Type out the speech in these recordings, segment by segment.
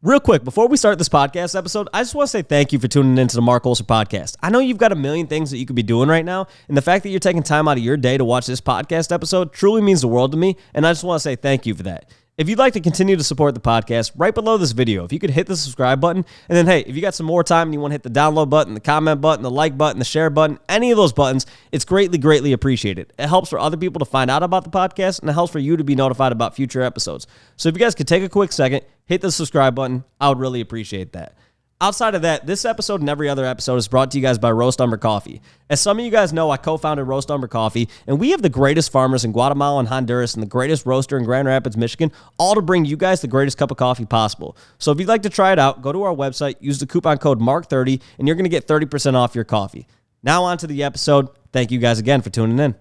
Real quick, before we start this podcast episode, I just want to say thank you for tuning into the Marc Colcer podcast. I know you've got a million things that you could be doing right now, and the fact that you're taking time out of your day to watch this podcast episode truly means the world to me, and I just want to say thank you for that. If you'd like to continue to support the podcast, right below this video, if you could hit the subscribe button, and then, hey, if you got some more time and you want to hit the download button, the comment button, the like button, the share button, any of those buttons, it's greatly, greatly appreciated. It helps for other people to find out about the podcast, and it helps for you to be notified about future episodes. So if you guys could take a quick second, hit the subscribe button, I would really appreciate that. Outside of that, this episode and every other episode is brought to you guys by Roast Umber Coffee. As some of you guys know, I co-founded Roast Umber Coffee, and we have the greatest farmers in Guatemala and Honduras and the greatest roaster in Grand Rapids, Michigan, all to bring you guys the greatest cup of coffee possible. So if you'd like to try it out, go to our website, use the coupon code MARC30, and you're going to get 30% off your coffee. Now on to the episode. Thank you guys again for tuning in.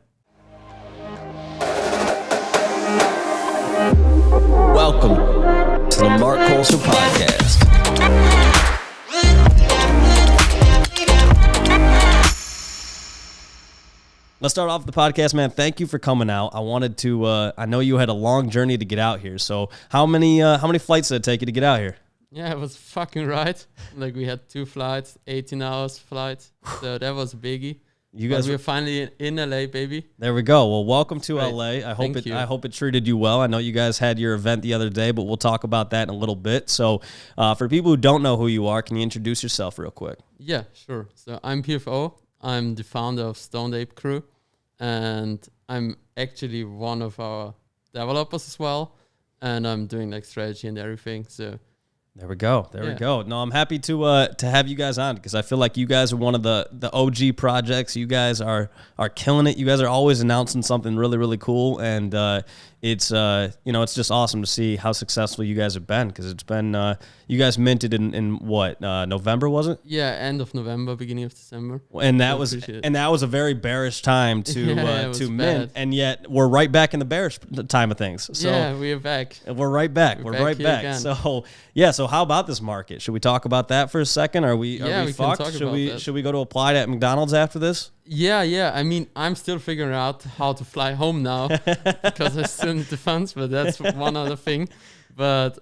Welcome to the Marc Colcer podcast. Let's start off the podcast, man. Thank you for coming out. I wanted to, I know you had a long journey to get out here. So how many flights did it take you to get out here? Yeah, it was fucking right. Like we had 2 flights, 18 hours flights. So that was a biggie. You guys were finally in LA, baby. There we go. Well, welcome to Great. LA. I hope it treated you well. I know you guys had your event the other day, but we'll talk about that in a little bit. So for people who don't know who you are, can you introduce yourself real quick? Yeah, sure. So I'm PFO. I'm the founder of Stoned Ape Crew, and I'm actually one of our developers as well. And I'm doing like strategy and everything. So there we go. We go. No, I'm happy to have you guys on because I feel like you guys are one of the OG projects. You guys are killing it. You guys are always announcing something really, really cool, and it's it's just awesome to see how successful you guys have been because it's been you guys minted in what November, was it? Yeah, end of November, beginning of December. And that was a very bearish time to mint, bad. And yet we're right back in the bearish time of things. So yeah, we're back. We're right back. We're right back. Again. So how about this market? Should we talk about that for a second? Are we fucked? Should we go to apply at McDonald's after this? Yeah. I mean, I'm still figuring out how to fly home now because I still need the funds, but that's one other thing. But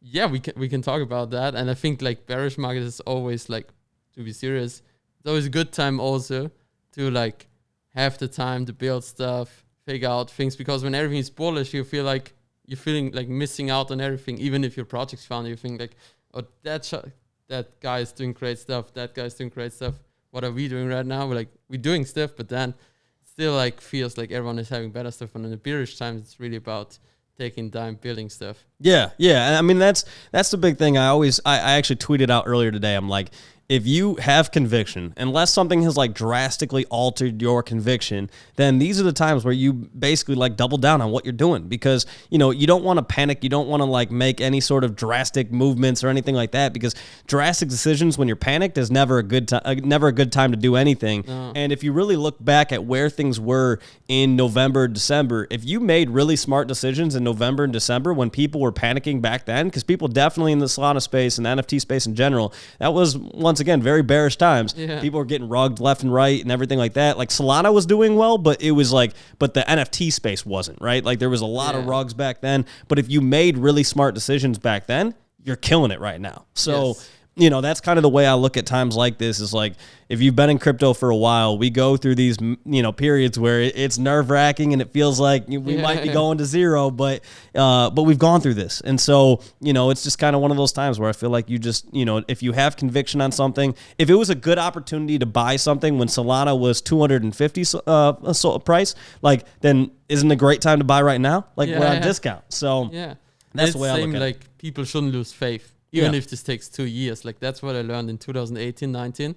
yeah, we can talk about that. And I think like bearish market is always like, to be serious, it's always a good time also to like have the time to build stuff, figure out things, because when everything is bullish, you feel like you're feeling like missing out on everything. Even if your project's found, you think like, oh, that guy is doing great stuff. That guy's doing great stuff. What are we doing right now? We're doing stuff, but then it still like feels like everyone is having better stuff. And in the bearish times, it's really about taking time building stuff. Yeah. I mean, that's the big thing. I actually tweeted out earlier today. I'm like, if you have conviction, unless something has like drastically altered your conviction, then these are the times where you basically like double down on what you're doing because, you don't want to panic. You don't want to like make any sort of drastic movements or anything like that because drastic decisions when you're panicked is never a good time to do anything. No. And if you really look back at where things were in November, December, if you made really smart decisions in November and December when people were panicking back then, because people definitely in the Solana space and the NFT space in general, that was once again very bearish times. Yeah. People were getting rugged left and right and everything like that. Like Solana was doing well, but it was like, but the NFT space wasn't, right? Like there was a lot of rugs back then. But if you made really smart decisions back then, you're killing it right now. So that's kind of the way I look at times like this is like, if you've been in crypto for a while, we go through these, periods where it's nerve wracking and it feels like we might be going to zero, but we've gone through this. And so, it's just kind of one of those times where I feel like you just, if you have conviction on something, if it was a good opportunity to buy something when Solana was 250 price, like, then isn't it a great time to buy right now? Like we're on discount. So that's the way I look at it. Like people shouldn't lose faith. Even if this takes 2 years, like that's what I learned in 2018, 19.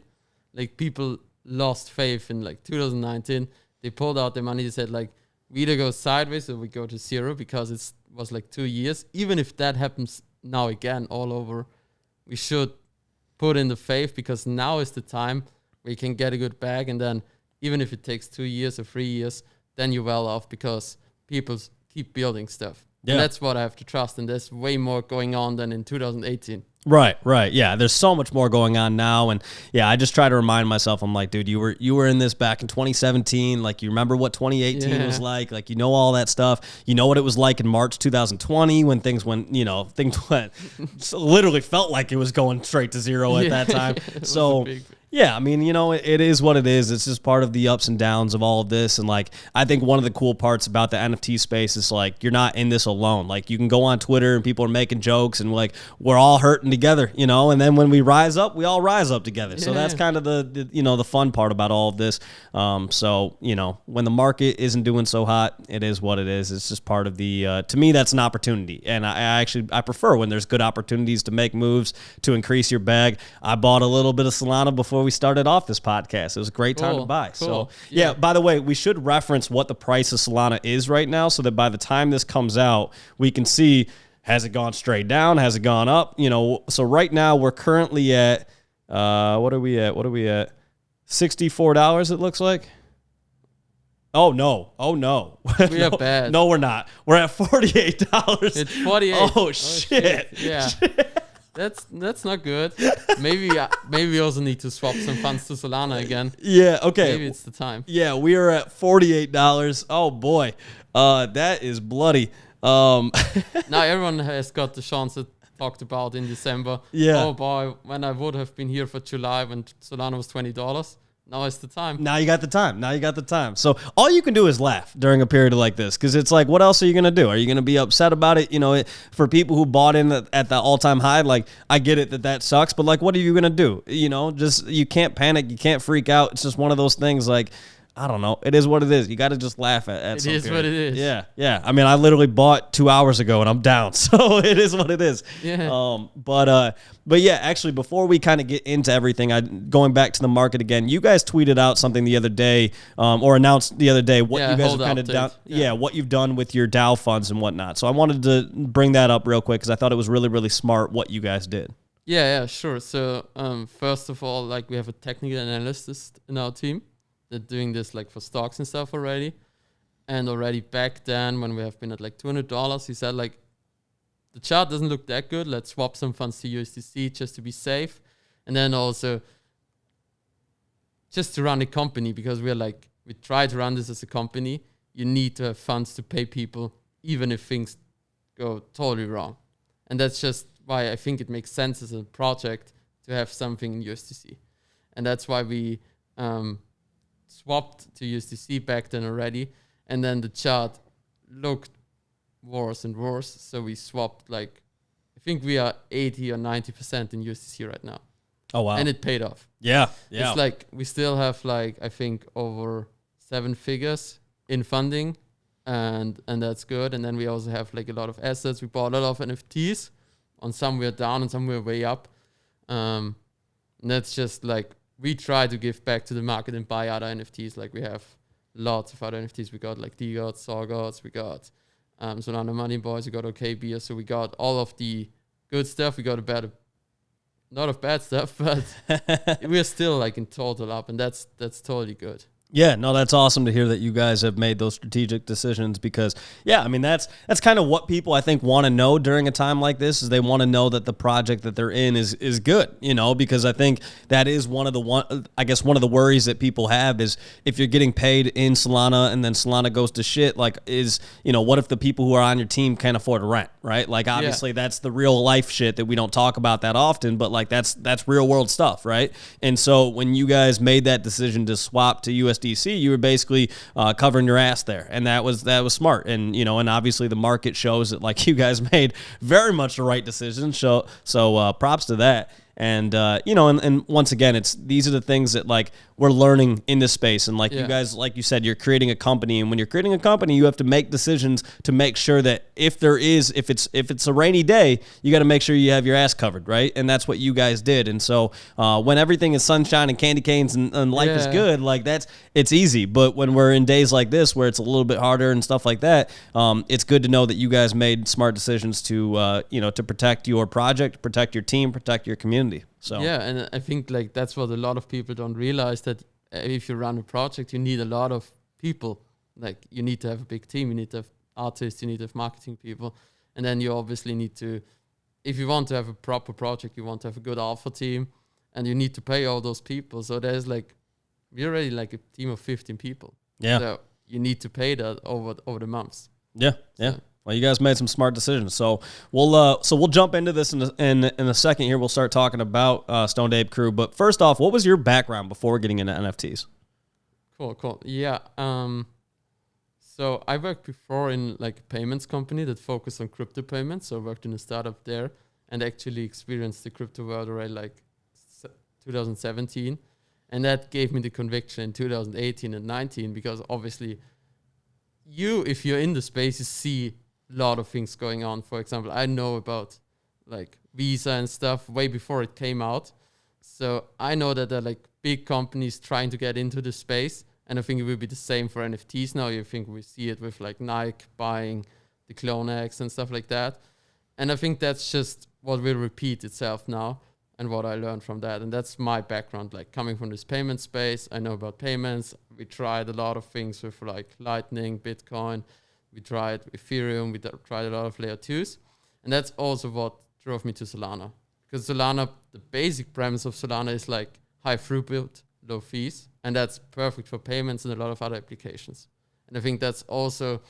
Like people lost faith in like 2019. They pulled out their money. They said like, we either go sideways or we go to zero because it was like 2 years. Even if that happens now again all over, we should put in the faith because now is the time where you can get a good bag. And then even if it takes 2 years or 3 years, then you're well off because people keep building stuff. Yeah. And that's what I have to trust. And there's way more going on than in 2018. Right, right. Yeah, there's so much more going on now. And yeah, I just try to remind myself, I'm like, dude, you were in this back in 2017. Like, you remember what 2018 was like? Like, you know, all that stuff. You know what it was like in March 2020 when things went, things went, literally felt like it was going straight to zero at that time. So yeah, I mean, it is what it is. It's just part of the ups and downs of all of this. And like, I think one of the cool parts about the NFT space is like, you're not in this alone. Like, you can go on Twitter and people are making jokes and like, we're all hurting together, and then when we rise up, we all rise up together. So that's kind of the fun part about all of this. So, when the market isn't doing so hot, it is what it is. It's just part of the, to me, that's an opportunity. And I prefer when there's good opportunities to make moves to increase your bag. I bought a little bit of Solana before we started off this podcast. It was a great time to buy. Cool. So yeah, by the way, we should reference what the price of Solana is right now so that by the time this comes out, we can see, has it gone straight down? Has it gone up? So right now we're currently at, what are we at? $64, it looks like. Oh no. We are bad. No, we're not. We're at $48. It's 48. Oh shit. Yeah. That's not good. Maybe we also need to swap some funds to Solana again. Yeah, okay. Maybe it's the time. Yeah, we are at $48. Oh boy. That is bloody. Now everyone has got the chance to talked about in December. Yeah. Oh boy, when I would have been here for July when Solana was $20. Now is the time. Now you got the time. So all you can do is laugh during a period like this, because it's like, what else are you going to do? Are you going to be upset about it? For people who bought in at the all-time high, like, I get it that sucks, but like, what are you going to do? Just, you can't panic. You can't freak out. It's just one of those things, like, I don't know. It is what it is. You got to just laugh at some It is period. what it is. Yeah. I mean, I literally bought 2 hours ago and I'm down. So it is what it is. Yeah. But yeah, actually, before we kind of get into everything, going back to the market again, you guys tweeted out something the other day, or announced the other day what you guys are kind of down. Yeah, what you've done with your DAO funds and whatnot. So I wanted to bring that up real quick because I thought it was really, really smart what you guys did. Yeah, sure. So first of all, like, we have a technical analyst in our team. They're doing this like for stocks and stuff already. And already back then when we have been at like $200, he said like, the chart doesn't look that good. Let's swap some funds to USDC just to be safe. And then also just to run a company, because we try to run this as a company. You need to have funds to pay people even if things go totally wrong. And that's just why I think it makes sense as a project to have something in USDC. And that's why we swapped to USDC back then already, and then the chart looked worse and worse, so we swapped, like, I think we are 80 or 90% in USDC right now. Oh wow. And it paid off. Yeah. It's like we still have like, I think, over 7 figures in funding, and that's good. And then we also have like a lot of assets. We bought a lot of NFTs. On some we're down and some we're way up. And that's just like, we try to give back to the market and buy other NFTs. Like, we have lots of other NFTs. We got like D-Gods, Saw Gods, we got Solana Money Boys, we got OK Beer. So we got all of the good stuff. We got not of bad stuff, but we're still like in total up, and that's totally good. Yeah, no, that's awesome to hear that you guys have made those strategic decisions, because, yeah, I mean, that's kind of what people, I think, want to know during a time like this, is they want to know that the project that they're in is good, because I think that is one of the worries that people have is, if you're getting paid in Solana and then Solana goes to shit, like, what if the people who are on your team can't afford rent, right? Like, obviously that's the real life shit that we don't talk about that often, but like, that's real world stuff, right? And so when you guys made that decision to swap to USDC, you were basically covering your ass there, and that was smart. And and obviously the market shows that, like, you guys made very much the right decision. So props to that. And and once again, these are the things that, like, we're learning in this space. And like, you guys, like you said, you're creating a company, and when you're creating a company, you have to make decisions to make sure that if it's a rainy day, you got to make sure you have your ass covered, right? And that's what you guys did. And so when everything is sunshine and candy canes and life is good, like, it's easy. But when we're in days like this where it's a little bit harder and stuff like that, it's good to know that you guys made smart decisions to to protect your project, protect your team, protect your community. So yeah, and I think like that's what a lot of people don't realize, that if you run a project, you need a lot of people. Like, you need to have a big team, you need to have artists, you need to have marketing people, and then you obviously need to if you want to have a proper project, you want to have a good alpha team, and you need to pay all those people. So there's like, we're already like a team of 15 people. Yeah. So you need to pay that over the months. Yeah. Yeah. Well, you guys made some smart decisions. So we'll jump into this in a second here. We'll start talking about Stoned Ape Crew. But first off, what was your background before getting into NFTs? Cool. Yeah. So I worked before in like a payments company that focused on crypto payments. So I worked in a startup there and actually experienced the crypto world already like 2017. And that gave me the conviction in 2018 and 19, because obviously if you're in the space, you see a lot of things going on. For example, I know about like Visa and stuff way before it came out. So I know that there are like big companies trying to get into the space. And I think it will be the same for NFTs now. You think we see it with like Nike buying the Clone X and stuff like that. And I think that's just what will repeat itself now and what I learned from that. And that's my background, like coming from this payment space. I know about payments. We tried a lot of things with like Lightning, Bitcoin. We tried Ethereum. We tried a lot of layer 2s. And that's also what drove me to Solana. Because Solana, the basic premise of Solana is like high throughput, low fees. And that's perfect for payments and a lot of other applications. And I think that's also,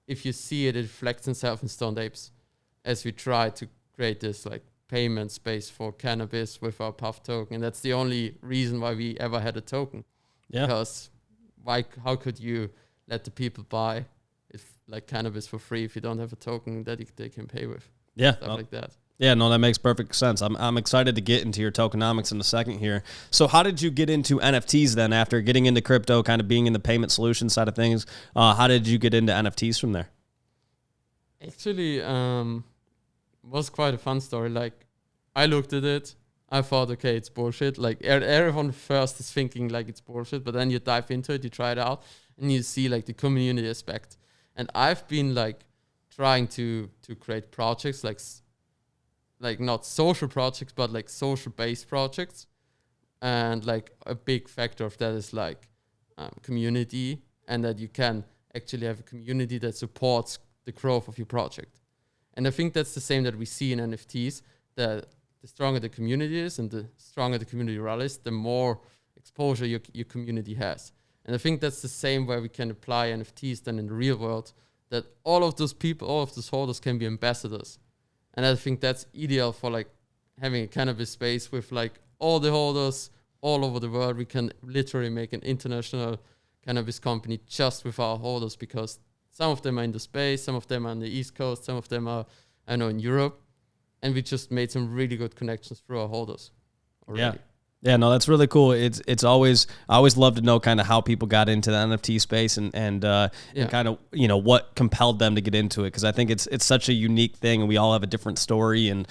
if you see it, it reflects itself in Stoned Apes, as we try to create this like payment space for cannabis with our Puff token. And that's the only reason why we ever had a token. Yeah. Because how could you let the people buy like cannabis for free if you don't have a token that they can pay with? Yeah. Stuff like that. Yeah, no, that makes perfect sense. I'm excited to get into your tokenomics in a second here. So how did you get into NFTs then after getting into crypto, kind of being in the payment solution side of things? How did you get into NFTs from there? Actually, was quite a fun story. Like, I looked at it. I thought, okay, it's bullshit. Like, everyone first is thinking like it's bullshit, but then you dive into it, you try it out, and you see like the community aspect. And I've been like trying to create projects like not social projects, but like social-based projects. And like a big factor of that is like community, and that you can actually have a community that supports the growth of your project. And I think that's the same that we see in NFTs, that the stronger the community is and the stronger the community rallies, the more exposure your community has. And I think that's the same where we can apply NFTs then in the real world, that all of those people, all of those holders can be ambassadors. And I think that's ideal for like having a cannabis space with like all the holders all over the world. We can literally make an international cannabis company just with our holders, because some of them are in the space, some of them are on the East Coast, some of them are, I know, in Europe. And we just made some really good connections through our holders already. Yeah. Yeah, no, that's really cool. It's always, I always love to know kind of how people got into the NFT space and kind of, you know, what compelled them to get into it. Cause I think it's such a unique thing, and we all have a different story, and,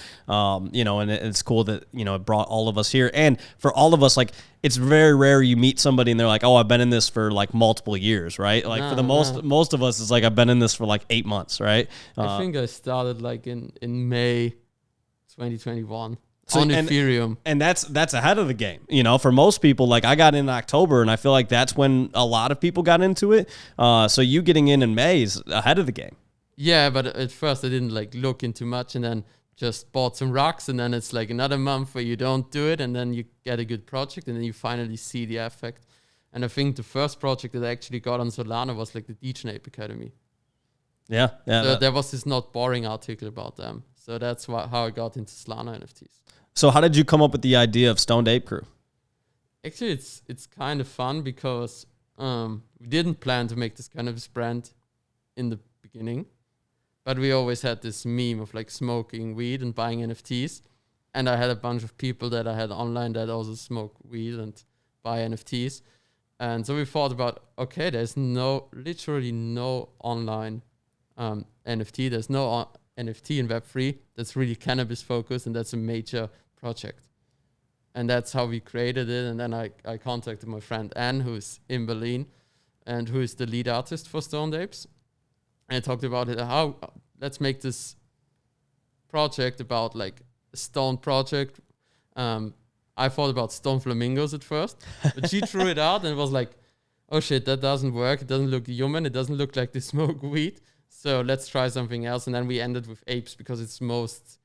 you know, and it's cool that, you know, it brought all of us here. And for all of us, like, it's very rare you meet somebody and they're like, oh, I've been in this for like multiple years, right? Like for the most of us, it's like, I've been in this for like 8 months, right? I think I started like in May 2021. So, on Ethereum. And that's ahead of the game. You know, for most people, like I got in October, and I feel like that's when a lot of people got into it. So you getting in May is ahead of the game. Yeah, but at first I didn't like look into much, and then just bought some rocks, and then it's like another month where you don't do it, and then you get a good project, and then you finally see the effect. And I think the first project that I actually got on Solana was like the Stoned Ape Academy. Yeah. So there was this not boring article about them. So that's how I got into Solana NFTs. So how did you come up with the idea of Stoned Ape Crew? Actually, it's kind of fun because we didn't plan to make this kind of brand in the beginning, but we always had this meme of like smoking weed and buying NFTs. And I had a bunch of people that I had online that also smoke weed and buy NFTs. And so we thought about, okay, there's literally no online NFT. There's no NFT in Web3 that's really cannabis focused, and that's a major project. And that's how we created it. And then I contacted my friend Anne, who's in Berlin and who is the lead artist for Stoned Apes. And I talked about it, let's make this project about like a stone project. I thought about stone flamingos at first, but she threw it out and was like, oh shit, that doesn't work. It doesn't look human. It doesn't look like they smoke weed. So let's try something else. And then we ended with apes because it's most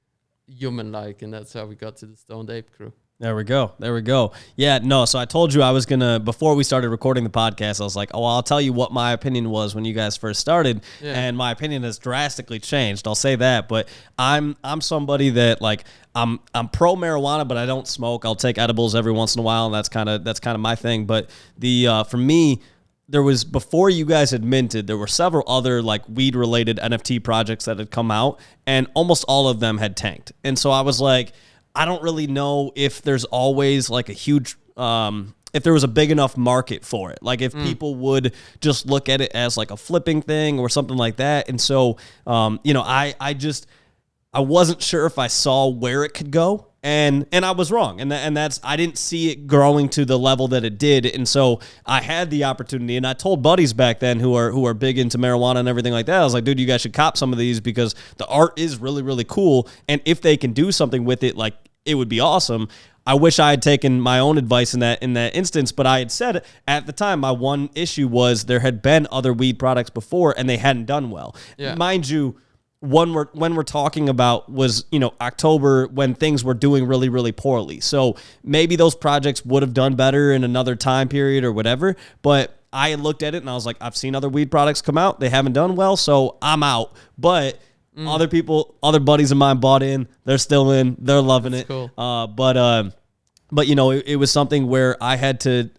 human-like, and that's how we got to the Stoned Ape Crew. There we go. There we go. Yeah, no, so I told you I was going to, before we started recording the podcast, I was like, oh, well, I'll tell you what my opinion was when you guys first started, and my opinion has drastically changed. I'll say that, but I'm somebody that, like, I'm pro marijuana, but I don't smoke. I'll take edibles every once in a while, and that's kind of my thing. But for me, there was, before you guys had minted, there were several other like weed related NFT projects that had come out, and almost all of them had tanked. And so I was like, I don't really know if there's always like a huge, if there was a big enough market for it. Like if people would just look at it as like a flipping thing or something like that. And so, I wasn't sure if I saw where it could go. And I was wrong. And that's, I didn't see it growing to the level that it did. And so I had the opportunity, and I told buddies back then who are big into marijuana and everything like that, I was like, dude, you guys should cop some of these because the art is really, really cool. And if they can do something with it, like, it would be awesome. I wish I had taken my own advice in that instance, but I had said at the time, my one issue was there had been other weed products before and they hadn't done well. Yeah. Mind you, when we're talking about was, October, when things were doing really, really poorly. So maybe those projects would have done better in another time period or whatever. But I looked at it and I was like, I've seen other weed products come out. They haven't done well, so I'm out. But other people, other buddies of mine bought in. They're still in. They're loving it. Cool. But it was something where I have to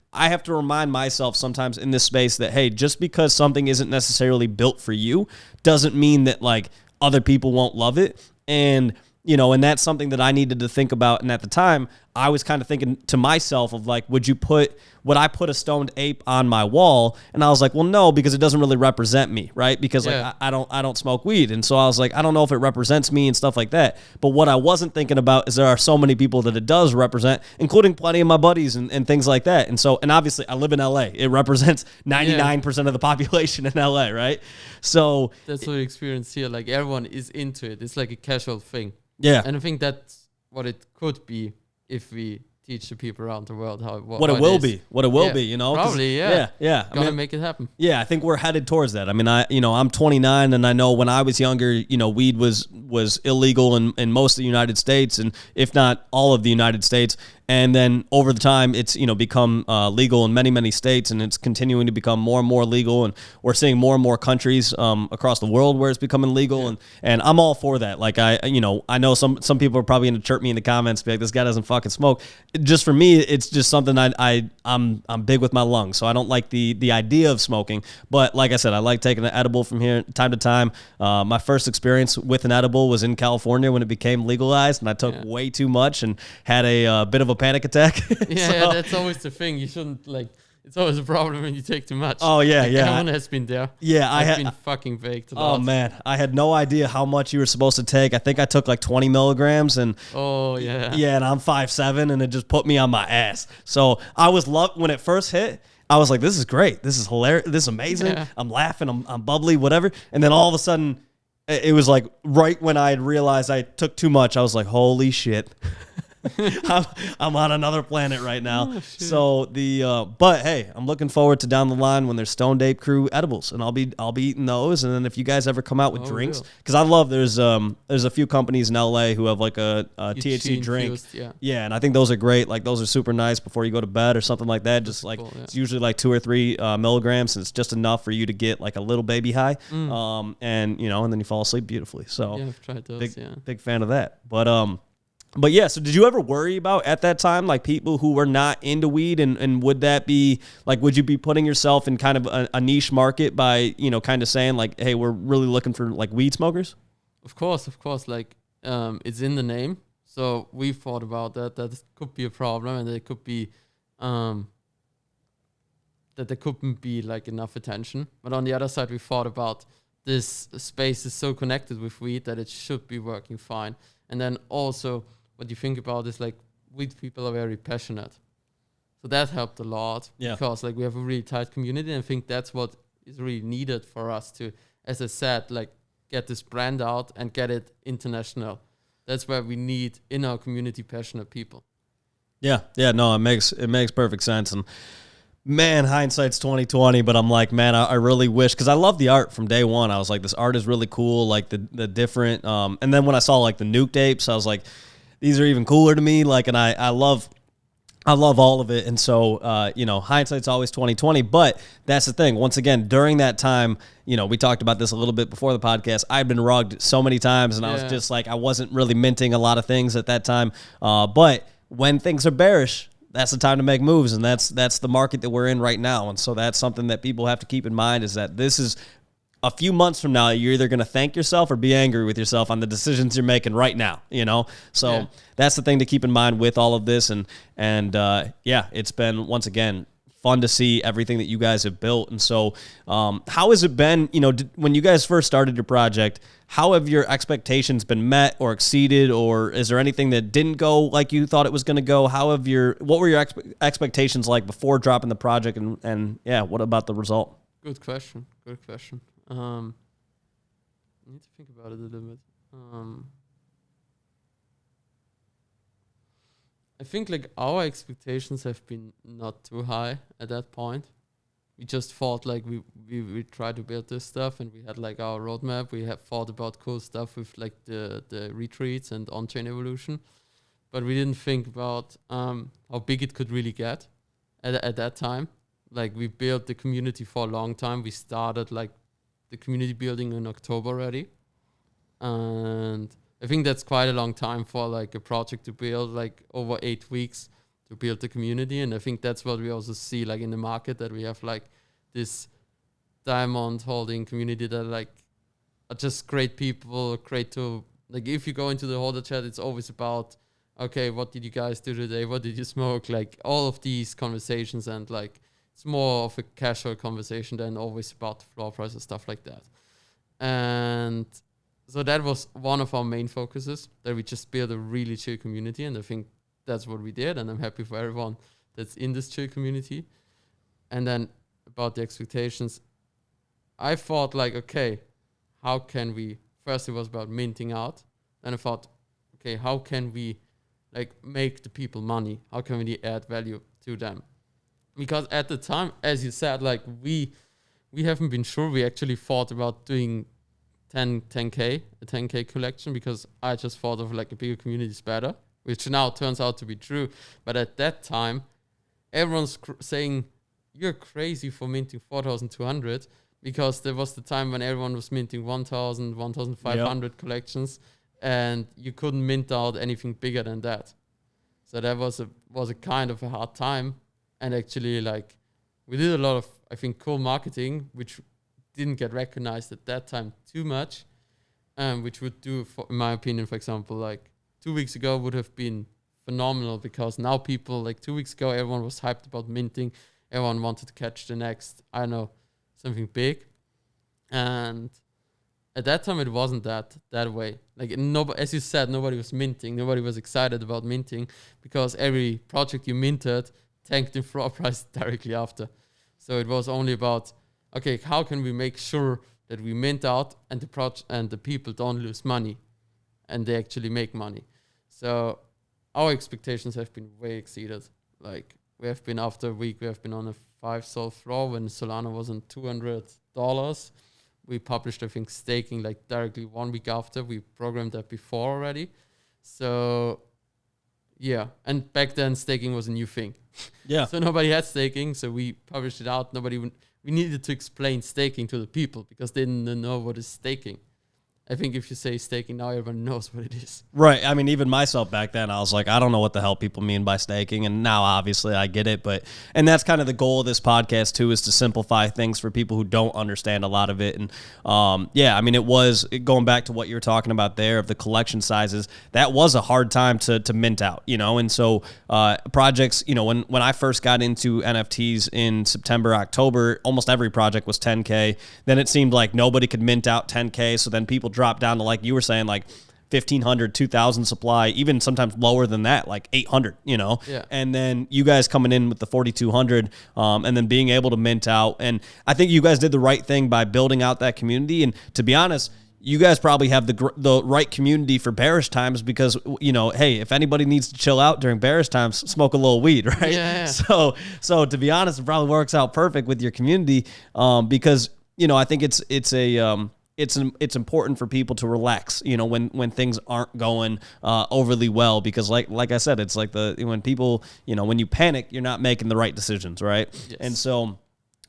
remind myself sometimes in this space that, hey, just because something isn't necessarily built for you doesn't mean that like other people won't love it. And that's something that I needed to think about. And at the time, I was kind of thinking to myself of like, would I put a stoned ape on my wall? And I was like, well, no, because it doesn't really represent me, right? Because like I don't smoke weed. And so I was like, I don't know if it represents me and stuff like that. But what I wasn't thinking about is there are so many people that it does represent, including plenty of my buddies and things like that. And so, and obviously I live in LA. It represents 99% of the population in LA, right? So that's what we experience here. Like everyone is into it. It's like a casual thing. Yeah. And I think that's what it could be if we teach the people around the world what it will be. Probably, yeah. Gotta make it happen. Yeah, I think we're headed towards that. I mean, I'm 29, and I know when I was younger, weed was illegal in most of the United States, and if not all of the United States. And then over the time, it's become legal in many, many states, and it's continuing to become more and more legal. And we're seeing more and more countries across the world where it's becoming legal. And I'm all for that. Like I know some people are probably going to chirp me in the comments, be like, this guy doesn't fucking smoke. Just for me, it's just something I'm big with my lungs, so I don't like the idea of smoking. But like I said, I like taking an edible from here time to time. My first experience with an edible was in California when it became legalized, and I took way too much and had a bit of a panic attack. Yeah, that's always the thing. You shouldn't it's always a problem when you take too much. Oh yeah, Everyone has been there. Yeah, I've been fucking baked a lot. Oh man, I had no idea how much you were supposed to take. I think I took like 20 milligrams, and and I'm 5'7", and it just put me on my ass. So I was when it first hit. I was like, this is great. This is hilarious. This is amazing. Yeah. I'm laughing. I'm bubbly, whatever. And then all of a sudden, it was like right when I had realized I took too much, I was like, holy shit. I'm on another planet right now. Oh, so but hey, I'm looking forward to down the line when there's Stoned Ape Crew edibles, and I'll be eating those. And then if you guys ever come out with drinks, because I love there's a few companies in LA who have like a THC drink, infused, and I think those are great. Like those are super nice before you go to bed or something like that. Just like it's usually like 2 or 3 milligrams, and it's just enough for you to get like a little baby high. And and then you fall asleep beautifully. So I've tried those. Big fan of that. But yeah, so did you ever worry about at that time, like people who were not into weed, and would that be like, would you be putting yourself in kind of a niche market by, kind of saying like, hey, we're really looking for like weed smokers? Of course. Like, it's in the name. So we thought about that it could be a problem, and that it could be, that there couldn't be like enough attention. But on the other side, we thought about this space is so connected with weed that it should be working fine. And then also, what you think about is like weed people are very passionate, so that helped a lot. Because like we have a really tight community, and I think that's what is really needed for us to, as I said, like get this brand out and get it international. That's where we need in our community passionate people. No, it makes perfect sense. And Man, hindsight's 2020, but I'm like, man, I really wish, because I love the art from day one. I was like, this art is really cool, like the different, and then when I saw like the nuked apes, I was like, these are even cooler to me. Like, and I love all of it. And so, hindsight's always 2020, but that's the thing. Once again, during that time, we talked about this a little bit before the podcast. I'd been rugged so many times, and I was just like, I wasn't really minting a lot of things at that time. But when things are bearish, that's the time to make moves, and that's the market that we're in right now. And so that's something that people have to keep in mind, is that this is a few months from now, you're either going to thank yourself or be angry with yourself on the decisions you're making right now, So that's the thing to keep in mind with all of this. And it's been, once again, fun to see everything that you guys have built. And so how has it been, when you guys first started your project, how have your expectations been met or exceeded, or is there anything that didn't go like you thought it was going to go? What were your expectations like before dropping the project, and what about the result? Good question. I need to think about it a little bit. I think like our expectations have been not too high at that point. We just thought like we tried to build this stuff, and we had like our roadmap. We have thought about cool stuff with like the retreats and on-chain evolution, but we didn't think about how big it could really get at that time. Like, we built the community for a long time. We started like the community building in October already, and I think that's quite a long time for like a project to build, like over 8 weeks to build the community. And I think that's what we also see like in the market, that we have like this diamond holding community that like are just great people, great to like, if you go into the holder chat, it's always about, okay, what did you guys do today? What did you smoke? Like all of these conversations, and like it's more of a casual conversation than always about the floor price and stuff like that. And so that was one of our main focuses, that we just build a really chill community. And I think that's what we did. And I'm happy for everyone that's in this chill community. And then about the expectations, I thought like, okay, how can we, first it was about minting out. Then I thought, okay, how can we like make the people money? How can we add value to them? Because at the time, as you said, like we haven't been sure. We actually thought about doing 10K, a 10K collection, because I just thought of like a bigger community is better, which now turns out to be true. But at that time, everyone's saying, you're crazy for minting 4,200, because there was the time when everyone was minting 1,000, 1,500 collections, and you couldn't mint out anything bigger than that. So that was a kind of a hard time. And actually, like, we did a lot of, I think, cool marketing, which didn't get recognized at that time too much, which would do, in my opinion, for example, like 2 weeks ago would have been phenomenal, because now people, like 2 weeks ago, everyone was hyped about minting. Everyone wanted to catch the next, I don't know, something big. And at that time, it wasn't that way. Like, as you said, nobody was minting. Nobody was excited about minting, because every project you minted tanked the floor price directly after. So it was only about, okay, how can we make sure that we mint out and the people don't lose money and they actually make money? So our expectations have been way exceeded. Like, we have been, after a week, we have been on a 5 sol floor when Solana was on $200. We published, I think, staking like directly 1 week after. We programmed that before already. So yeah, and back then staking was a new thing. Yeah. So nobody had staking, so we published it out. We needed to explain staking to the people, because they didn't know what is staking. I think if you say staking now, everyone knows what it is. Right. I mean, even myself back then, I was like, I don't know what the hell people mean by staking. And now, obviously, I get it. And that's kind of the goal of this podcast, too, is to simplify things for people who don't understand a lot of it. And I mean, it was, going back to what you were talking about there of the collection sizes, that was a hard time to mint out, And so projects, when I first got into NFTs in September, October, almost every project was 10K. Then it seemed like nobody could mint out 10K. So then people drop down to, like you were saying, like 1,500, 2,000 supply, even sometimes lower than that, like 800, Yeah. And then you guys coming in with the 4,200, and then being able to mint out. And I think you guys did the right thing by building out that community. And to be honest, you guys probably have the right community for bearish times because, hey, if anybody needs to chill out during bearish times, smoke a little weed, right? Yeah. So to be honest, it probably works out perfect with your community because, I think it's important for people to relax, when things aren't going overly well, because like I said, it's like when people, when you panic, you're not making the right decisions, right? Yes. And so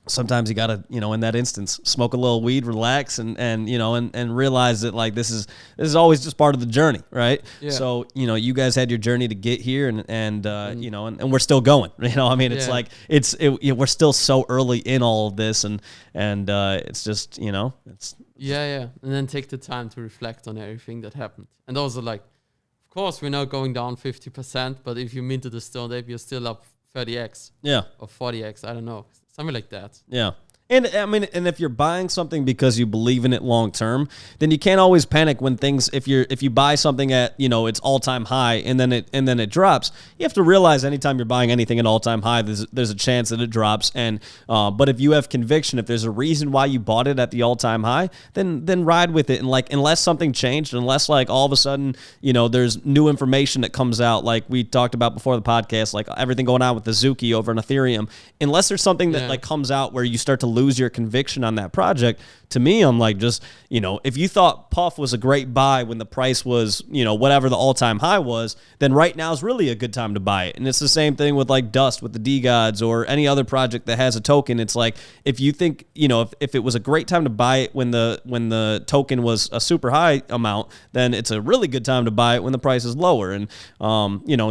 sometimes you gotta, in that instance, smoke a little weed, relax, and realize that like this is always just part of the journey, right? Yeah. So you guys had your journey to get here, and we're still going. It's like we're still so early in all of this, and it's just it's. Yeah. And then take the time to reflect on everything that happened. And also, like, of course, we're now going down 50%, but if you minted the Stoned Ape, you're still up 30x. Yeah. Or 40x, I don't know. Something like that. Yeah. And if you're buying something because you believe in it long term, then you can't always panic when things. If you buy something at its all time high and then it drops, you have to realize anytime you're buying anything at all time high, there's a chance that it drops. And but if you have conviction, if there's a reason why you bought it at the all time high, then ride with it. And like unless something changed, unless like all of a sudden there's new information that comes out, like we talked about before the podcast, like everything going on with the Zuki over in Ethereum, unless there's something that like comes out where you start to lose your conviction on that project, to me, I'm like, just, if you thought Puff was a great buy when the price was, whatever the all-time high was, then right now is really a good time to buy it. And it's the same thing with like Dust with the D-Gods or any other project that has a token. It's like, if you think, if it was a great time to buy it when the token was a super high amount, then it's a really good time to buy it when the price is lower. And,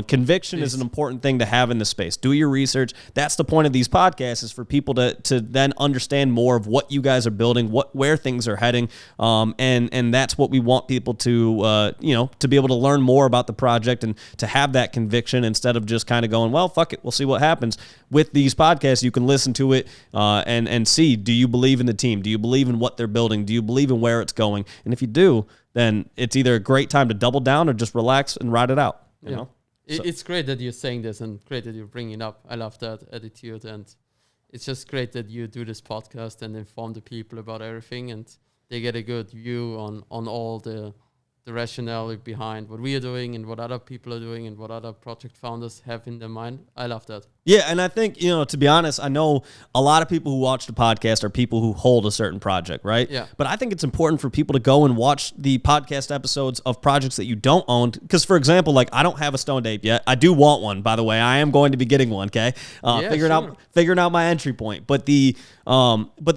conviction is an important thing to have in this space. Do your research. That's the point of these podcasts, is for people to then understand more of what you guys are building, where things are heading, and that's what we want people to to be able to learn more about the project and to have that conviction instead of just kind of going, well, fuck it, we'll see what happens. With these podcasts, you can listen to it and see, do you believe in the team? Do you believe in what they're building? Do you believe in where it's going? And if you do, then it's either a great time to double down or just relax and ride it out. You know? So. It's great that you're saying this and great that you're bringing it up. I love that attitude, and it's just great that you do this podcast and inform the people about everything, and they get a good view on all the rationale behind what we are doing and what other people are doing and what other project founders have in their mind. I love that. Yeah, and I think, to be honest, I know a lot of people who watch the podcast are people who hold a certain project, right? Yeah. But I think it's important for people to go and watch the podcast episodes of projects that you don't own. Because, for example, like I don't have a Stoned Ape yet. I do want one, by the way. I am going to be getting one, okay? Figuring out my entry point. But the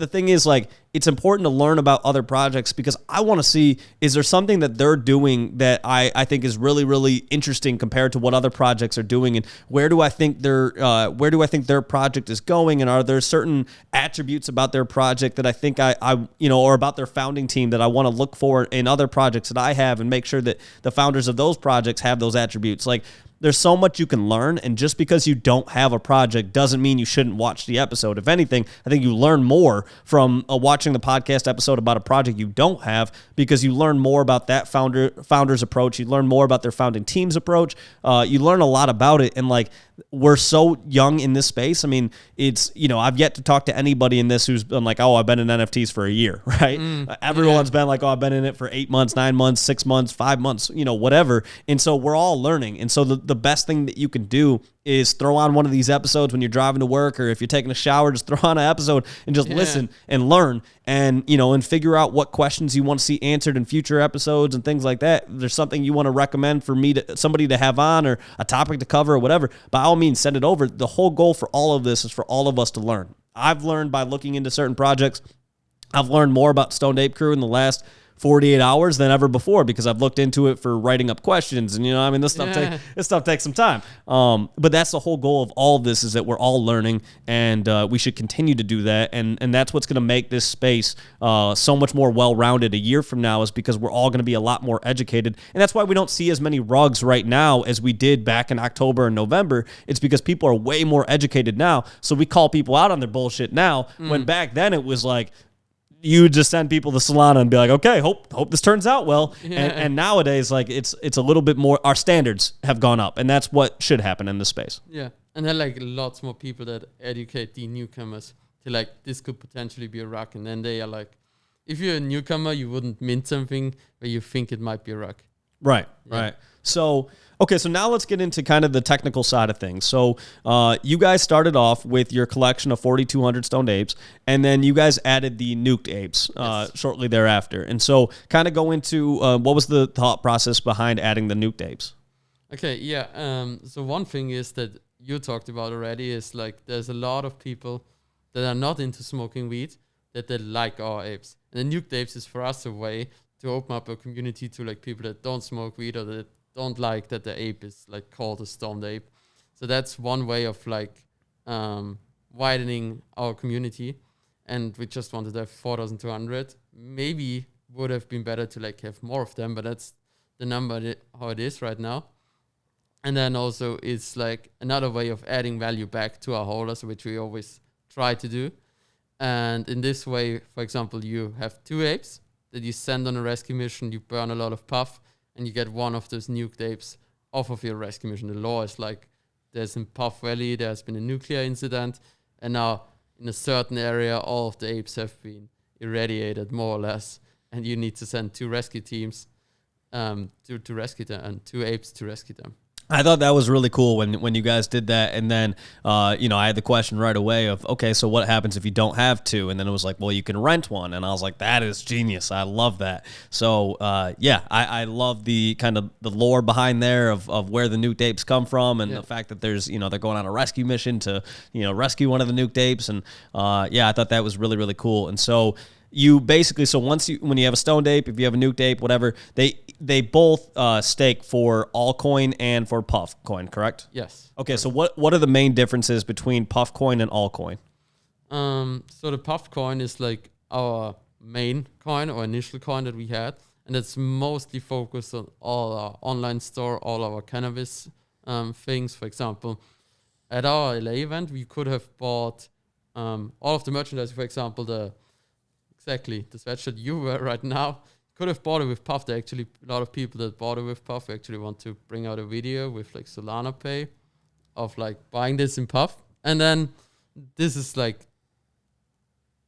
thing is, like, it's important to learn about other projects because I want to see, is there something that they're doing that I think is really, really interesting compared to what other projects are doing, and where do I think their project is going, and are there certain attributes about their project that I think or about their founding team that I want to look for in other projects that I have, and make sure that the founders of those projects have those attributes. Like, there's so much you can learn, and just because you don't have a project doesn't mean you shouldn't watch the episode. If anything, I think you learn more from watching the podcast episode about a project you don't have, because you learn more about that founder's approach. You learn more about their founding team's approach. You learn a lot about it, and like, we're so young in this space. I mean, it's, I've yet to talk to anybody in this who's been like, oh, I've been in NFTs for a year, right? Everyone's been like, oh, I've been in it for 8 months, 9 months, 6 months, 5 months, whatever. And so we're all learning. And so the best thing that you can do is throw on one of these episodes when you're driving to work, or if you're taking a shower, just throw on an episode and just listen and learn, and and figure out what questions you want to see answered in future episodes and things like that. If there's something you want to recommend for somebody to have on, or a topic to cover or whatever, by all means, send it over. The whole goal for all of this is for all of us to learn. I've learned by looking into certain projects. I've learned more about Stoned Ape Crew in the last 48 hours than ever before, because I've looked into it for writing up questions, and this stuff takes some time. But that's the whole goal of all of this, is that we're all learning, and we should continue to do that. And that's what's going to make this space so much more well-rounded a year from now, is because we're all going to be a lot more educated. And that's why we don't see as many rugs right now as we did back in October and November. It's because people are way more educated now. So we call people out on their bullshit now, when back then it was like, you would just send people to Solana and be like, okay, hope this turns out well. And nowadays, like, it's a little bit more, our standards have gone up, and that's what should happen in this space. Yeah. And then like lots more people that educate the newcomers to like, this could potentially be a rock. And then they are like, if you're a newcomer, you wouldn't mint something where you think it might be a rug. Right, right. So, okay, so now let's get into kind of the technical side of things. So, you guys started off with your collection of 4,200 stoned apes, and then you guys added the nuked apes shortly thereafter. And so, kind of go into what was the thought process behind adding the nuked apes? Okay, yeah. So one thing is that you talked about already is like there's a lot of people that are not into smoking weed that they like our apes. And the nuked apes is for us a way to open up a community to like people that don't smoke weed or that don't like that the ape is like called a stoned ape. So that's one way of like widening our community. And we just wanted to have 4,200. Maybe would have been better to like have more of them, but that's the number how it is right now. And then also it's like another way of adding value back to our holders, which we always try to do. And in this way, for example, you have 2 apes that you send on a rescue mission, you burn a lot of puff, and you get one of those nuked apes off of your rescue mission. The law is like, there's in Puff Valley, there's been a nuclear incident, and now in a certain area, all of the apes have been irradiated, more or less, and you need to send 2 rescue teams to rescue them, and 2 apes to rescue them. I thought that was really cool when you guys did that. And then, I had the question right away of, okay, so what happens if you don't have 2? And then it was like, well, you can rent one. And I was like, that is genius. I love that. So, I love the kind of the lore behind there of where the nuked apes come from and the fact that there's, they're going on a rescue mission to, rescue one of the nuked apes. And, I thought that was really, really cool. And so, you basically, so when you have a stoned ape, if you have a nuked ape, whatever, they both stake for all coin and for puff coin, correct? Yes. Okay, so what are the main differences between puff coin and all coin? So the puff coin is like our main coin or initial coin that we had, and it's mostly focused on all our online store, all our cannabis things. For example, at our LA event, we could have bought all of the merchandise. For example, the sweatshirt you wear right now, could have bought it with Puff. There are actually a lot of people that bought it with Puff. We actually want to bring out a video with like Solana Pay of like buying this in Puff. And then this is like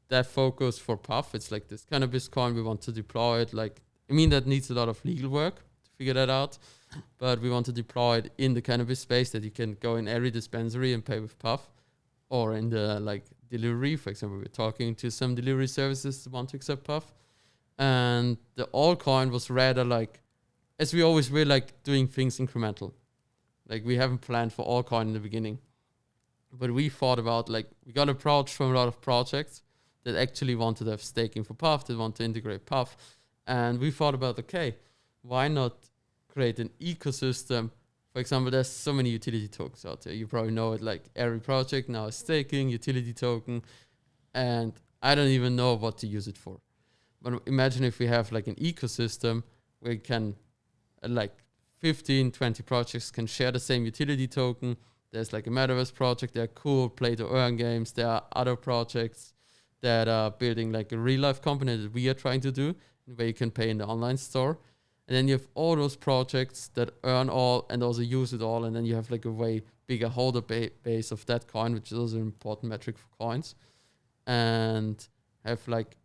that focus for Puff. It's like this cannabis coin. We want to deploy it. Like, that needs a lot of legal work to figure that out. But we want to deploy it in the cannabis space that you can go in every dispensary and pay with Puff. Or in the like delivery, for example, we're talking to some delivery services that want to accept Puff. And the altcoin was rather like, as we always were, like doing things incremental. Like we haven't planned for altcoin in the beginning. But we thought about like, we got approached from a lot of projects that actually wanted to have staking for Puff, that want to integrate Puff. And we thought about, okay, why not create an ecosystem? For example, there's so many utility tokens out there. You probably know it, like every project now is staking, utility token, and I don't even know what to use it for. But imagine if we have like an ecosystem where you can, like 15, 20 projects can share the same utility token. There's like a metaverse project, there are cool play to earn games. There are other projects that are building like a real life company that we are trying to do, where you can pay in the online store. And then you have all those projects that earn all and also use it all. And then you have like a way bigger holder base of that coin, which is also an important metric for coins. And have like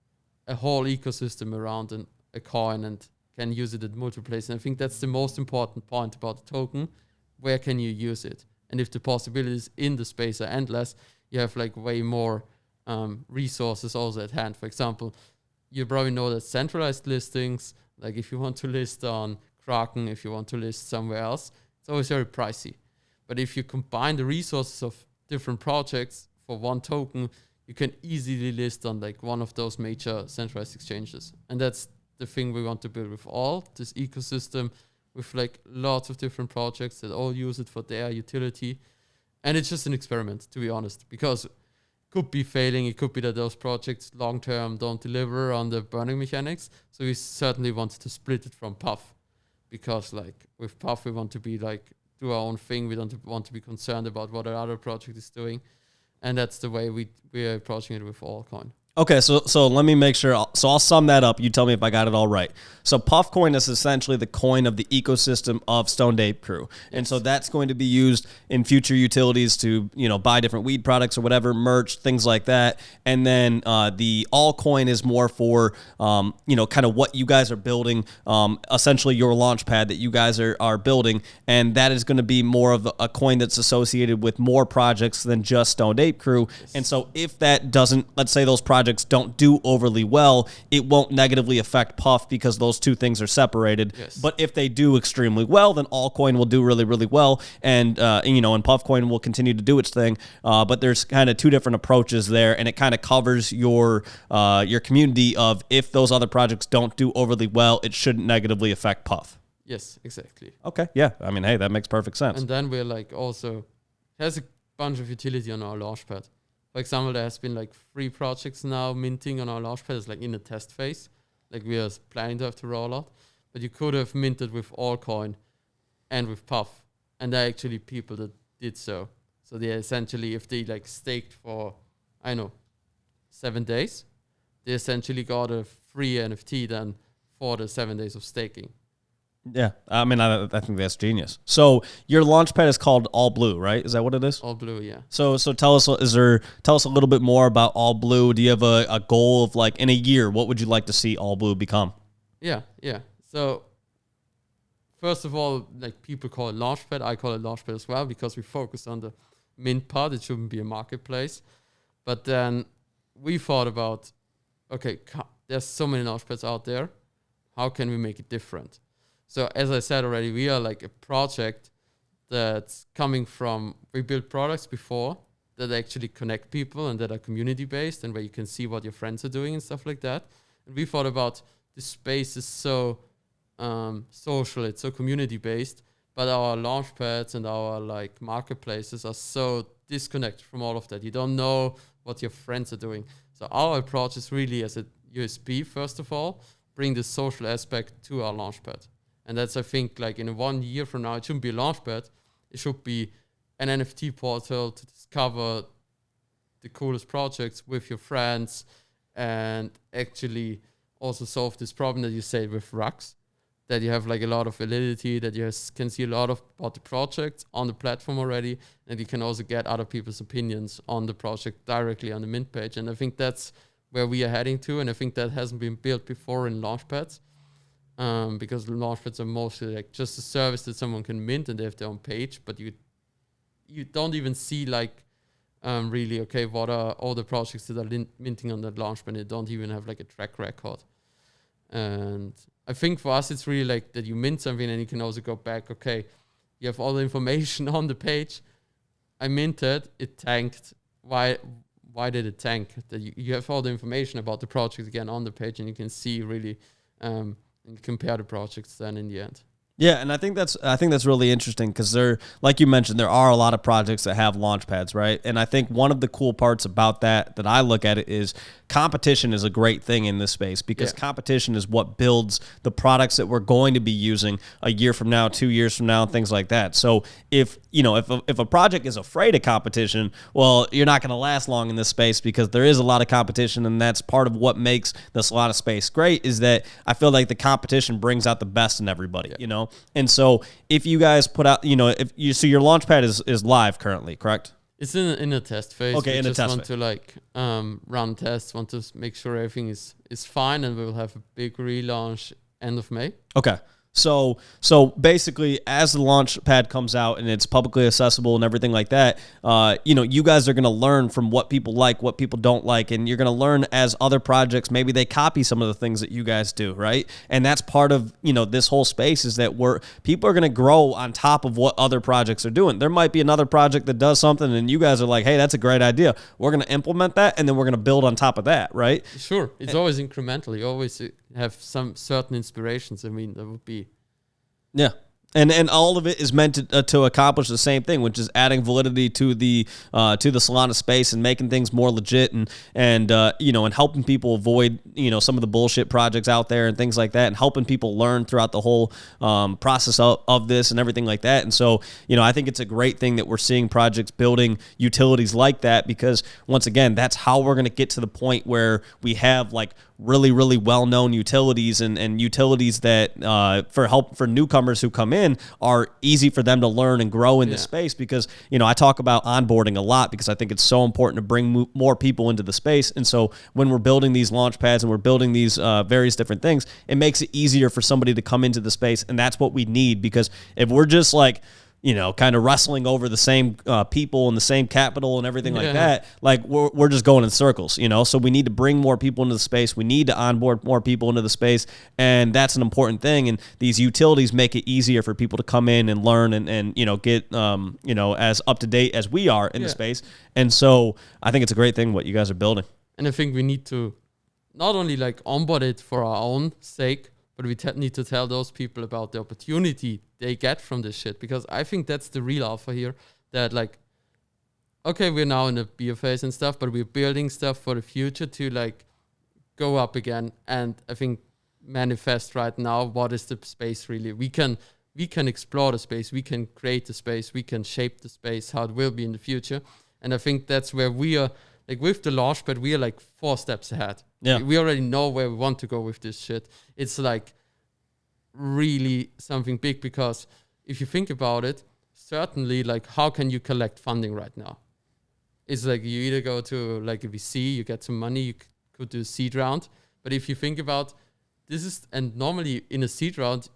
a whole ecosystem around a coin and can use it at multiple places. And I think that's the most important point about the token. Where can you use it? And if the possibilities in the space are endless, you have like way more resources also at hand. For example, you probably know that centralized listings, like if you want to list on Kraken, if you want to list somewhere else, it's always very pricey. But if you combine the resources of different projects for one token, you can easily list on like one of those major centralized exchanges. And that's the thing we want to build with all this ecosystem with like lots of different projects that all use it for their utility. And it's just an experiment, to be honest, because it could be failing. It could be that those projects long-term don't deliver on the burning mechanics. So we certainly wanted to split it from Puff, because like with Puff, we want to be like, do our own thing. We don't want to be concerned about what our other project is doing. And that's the way we are approaching it with Allcoin. Okay, so let me make sure. I'll sum that up. You tell me if I got it all right. So Puff coin is essentially the coin of the ecosystem of Stoned Ape Crew, and so that's going to be used in future utilities to buy different weed products or whatever, merch, things like that. And then the all coin is more for kind of what you guys are building, essentially your Launchpad that you guys are building, and that is going to be more of a coin that's associated with more projects than just Stoned Ape Crew. And so if that doesn't, let's say those projects don't do overly well, it won't negatively affect Puff because those two things are separated. Yes. But if they do extremely well, then Altcoin will do really, really well, and and Puffcoin will continue to do its thing. But there's kind of two different approaches there, and it kind of covers your community of if those other projects don't do overly well, it shouldn't negatively affect Puff. Yes, exactly. Okay, yeah. I mean, hey, that makes perfect sense. And then we're like also has a bunch of utility on our Launchpad. For example, there has been like 3 projects now minting on our Launchpad. It's like in the test phase. Like we are planning to have to roll out. But you could have minted with Allcoin and with Puff. And there are actually people that did so. So they essentially, if they like staked for, 7 days, they essentially got a free NFT then for the 7 days of staking. Yeah, I mean, I think that's genius. So your Launchpad is called All Blue, right? Is that what it is? All Blue, yeah. So tell us a little bit more about All Blue. Do you have a goal of like in a year, what would you like to see All Blue become? Yeah. So first of all, like people call it Launchpad. I call it Launchpad as well because we focus on the mint part. It shouldn't be a marketplace. But then we thought about, okay, there's so many Launchpads out there. How can we make it different? So as I said already, we are like a project that's coming from, we built products before that actually connect people and that are community based and where you can see what your friends are doing and stuff like that. And we thought about this space is so social, it's so community based, but our Launchpads and our like marketplaces are so disconnected from all of that. You don't know what your friends are doing. So our approach is really as a USB, first of all, bring the social aspect to our Launchpad. And that's, I think, like in 1 year from now, it shouldn't be a Launchpad. It should be an NFT portal to discover the coolest projects with your friends and actually also solve this problem that you say with rugs, that you have like a lot of validity, that you can see a lot about the project on the platform already, and you can also get other people's opinions on the project directly on the mint page. And I think that's where we are heading to, and I think that hasn't been built before in Launchpads. Because Launchpads are mostly like just a service that someone can mint and they have their own page, but you don't even see like really, okay, what are all the projects that are minting on that Launchpad? They don't even have like a track record. And I think for us, it's really like that you mint something and you can also go back, okay, you have all the information on the page. I minted, it tanked. Why did it tank? That you have all the information about the project again on the page and you can see really and compare the projects then in the end. Yeah, and I think that's really interesting because like you mentioned, there are a lot of projects that have Launchpads, right? And I think one of the cool parts about that I look at it is competition is a great thing in this space because competition is what builds the products that we're going to be using a year from now, 2 years from now, and things like that. So if a project is afraid of competition, well, you're not going to last long in this space because there is a lot of competition, and that's part of what makes this lot of space great is that I feel like the competition brings out the best in everybody, And so if you guys put out, so your Launchpad is live currently, correct? It's in a test phase. Okay, we in a just test want phase. to like run tests, want to make sure everything is fine, and we'll have a big relaunch end of May. Okay. So basically, as the Launchpad comes out and it's publicly accessible and everything like that, you guys are going to learn from what people like, what people don't like, and you're going to learn as other projects, maybe they copy some of the things that you guys do, right? And that's part of, this whole space is that people are going to grow on top of what other projects are doing. There might be another project that does something and you guys are like, hey, that's a great idea. We're going to implement that and then we're going to build on top of that, right? Sure. It's always incremental. You always have some certain inspirations. I mean, that would be... Yeah. And all of it is meant to accomplish the same thing, which is adding validity to the Solana space and making things more legit and helping people avoid some of the bullshit projects out there and things like that, and helping people learn throughout the whole process of this and everything like that. And so I think it's a great thing that we're seeing projects building utilities like that, because once again, that's how we're going to get to the point where we have like really, really well-known utilities and utilities that for newcomers who come in are easy for them to learn and grow in the space. Because I talk about onboarding a lot because I think it's so important to bring more people into the space. And so when we're building these launch pads and we're building these various different things, it makes it easier for somebody to come into the space. And that's what we need, because if we're just like kind of wrestling over the same people and the same capital and everything like that, like we're just going in circles, So we need to bring more people into the space. We need to onboard more people into the space, and that's an important thing. And these utilities make it easier for people to come in and learn and get as up to date as we are in the space. And so I think it's a great thing what you guys are building. And I think we need to not only like onboard it for our own sake, but we need to tell those people about the opportunity they get from this shit. Because I think that's the real alpha here. That like, okay, we're now in the beer phase and stuff, but we're building stuff for the future to like go up again. And I think manifest right now what is the space really. We can explore the space, we can create the space, we can shape the space, how it will be in the future. And I think that's where we are, like with the Launchpad, we are like 4 steps ahead. Yeah. We already know where we want to go with this shit. It's like really something big, because if you think about it, certainly like how can you collect funding right now? It's like you either go to like a VC, you get some money, you could do a seed round. But if you think about and normally in a seed round,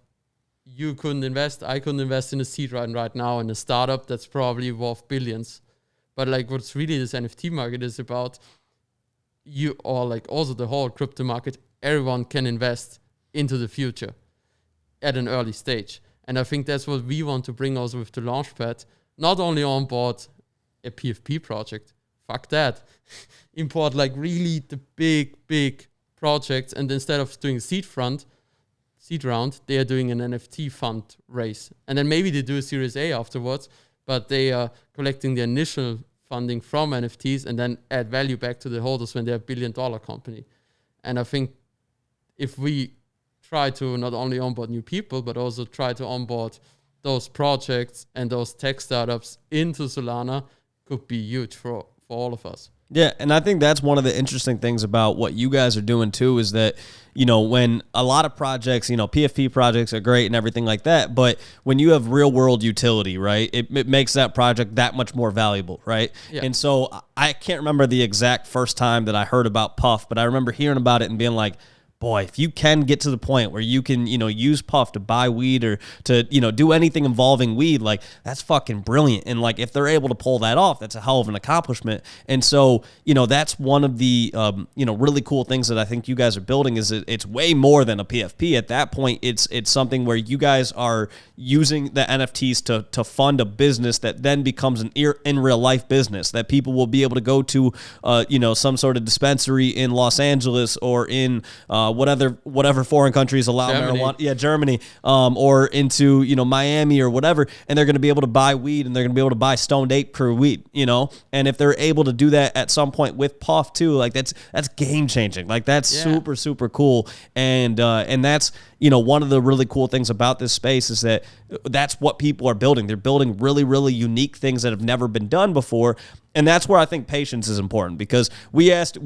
I couldn't invest in a seed round right now in a startup that's probably worth billions. But like what's really this NFT market is about, you or like also the whole crypto market, everyone can invest into the future at an early stage. And I think that's what we want to bring also with the Launchpad. Not only on board a PFP project, fuck that. Import like really the big projects, and instead of doing seed round, they are doing an NFT fund raise. And then maybe they do a Series A afterwards, but they are collecting the initial funding from NFTs and then add value back to the holders when they're $1 billion company. And I think if we try to not only onboard new people, but also try to onboard those projects and those tech startups into Solana, could be huge for all of us. Yeah, and I think that's one of the interesting things about what you guys are doing too, is that, when a lot of projects, PFP projects are great and everything like that, but when you have real world utility, right, it makes that project that much more valuable, right? Yeah. And so I can't remember the exact first time that I heard about Puff, but I remember hearing about it and being like, boy, if you can get to the point where you can, use Puff to buy weed or to, do anything involving weed, like that's fucking brilliant. And like, if they're able to pull that off, that's a hell of an accomplishment. And so, that's one of the, really cool things that I think you guys are building, is it's way more than a PFP. At that point, it's something where you guys are using the NFTs to fund a business that then becomes an in real life business that people will be able to go to, some sort of dispensary in Los Angeles or in, whatever foreign countries allow marijuana. Yeah, Germany, or into, Miami or whatever, and they're going to be able to buy weed, and they're going to be able to buy Stoned Ape Crew weed, and if they're able to do that at some point with Puff too, like that's game changing. Like that's super, super cool. And that's, one of the really cool things about this space is that that's what people are building. They're building really, really unique things that have never been done before. And that's where I think patience is important, because we asked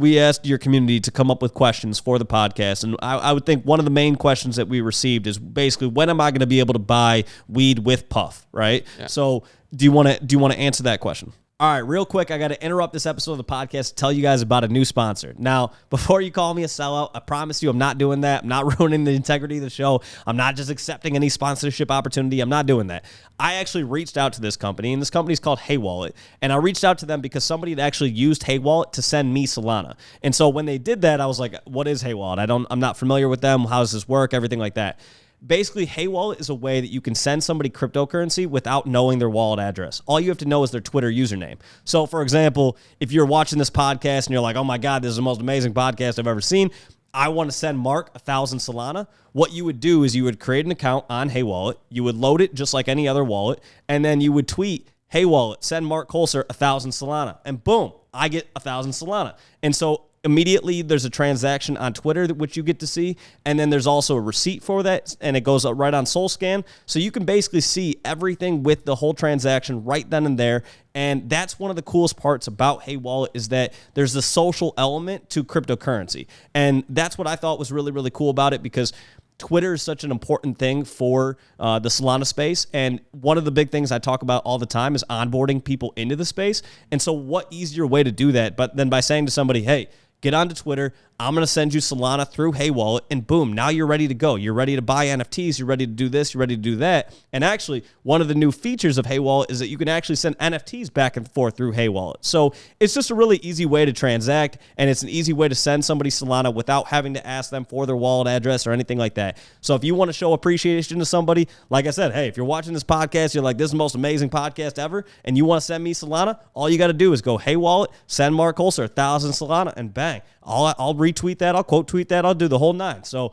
your community to come up with questions for the podcast. And I would think one of the main questions that we received is basically, when am I going to be able to buy weed with Puff, right? Yeah. So do you want to answer that question? All right, real quick, I got to interrupt this episode of the podcast to tell you guys about a new sponsor. Now, before you call me a sellout, I promise you I'm not doing that. I'm not ruining the integrity of the show. I'm not just accepting any sponsorship opportunity. I'm not doing that. I actually reached out to this company, and this company is called Hey Wallet. And I reached out to them because somebody had actually used Hey Wallet to send me Solana. And so when they did that, I was like, what is Hey Wallet? I'm not familiar with them. How does this work? Everything like that. Basically, Hey Wallet is a way that you can send somebody cryptocurrency without knowing their wallet address. All you have to know is their Twitter username. So, for example, if you're watching this podcast and you're like, oh my God, this is the most amazing podcast I've ever seen, I want to send Marc 1,000 Solana, what you would do is you would create an account on Hey Wallet. You would load it just like any other wallet. And then you would tweet, Hey Wallet, send Marc Colcer 1,000 Solana. And boom, I get 1,000 Solana. And so immediately there's a transaction on Twitter which you get to see, and then there's also a receipt for that, and it goes up right on SoulScan. So you can basically see everything with the whole transaction right then and there. And that's one of the coolest parts about Hey Wallet is that there's the social element to cryptocurrency. And that's what I thought was really, really cool about it, because Twitter is such an important thing for the Solana space. And one of the big things I talk about all the time is onboarding people into the space. And so what easier way to do that but than by saying to somebody, hey, get onto Twitter, I'm going to send you Solana through Hey Wallet, and boom, now you're ready to go. You're ready to buy NFTs. You're ready to do this. You're ready to do that. And actually, one of the new features of Hey Wallet is that you can actually send NFTs back and forth through Hey Wallet. So it's just a really easy way to transact, and it's an easy way to send somebody Solana without having to ask them for their wallet address or anything like that. So if you want to show appreciation to somebody, like I said, hey, if you're watching this podcast, you're like, this is the most amazing podcast ever, and you want to send me Solana, all you got to do is go Hey Wallet, send Marc Colcer 1,000 Solana, and bang. I'll retweet that. I'll quote tweet that. I'll do the whole nine. So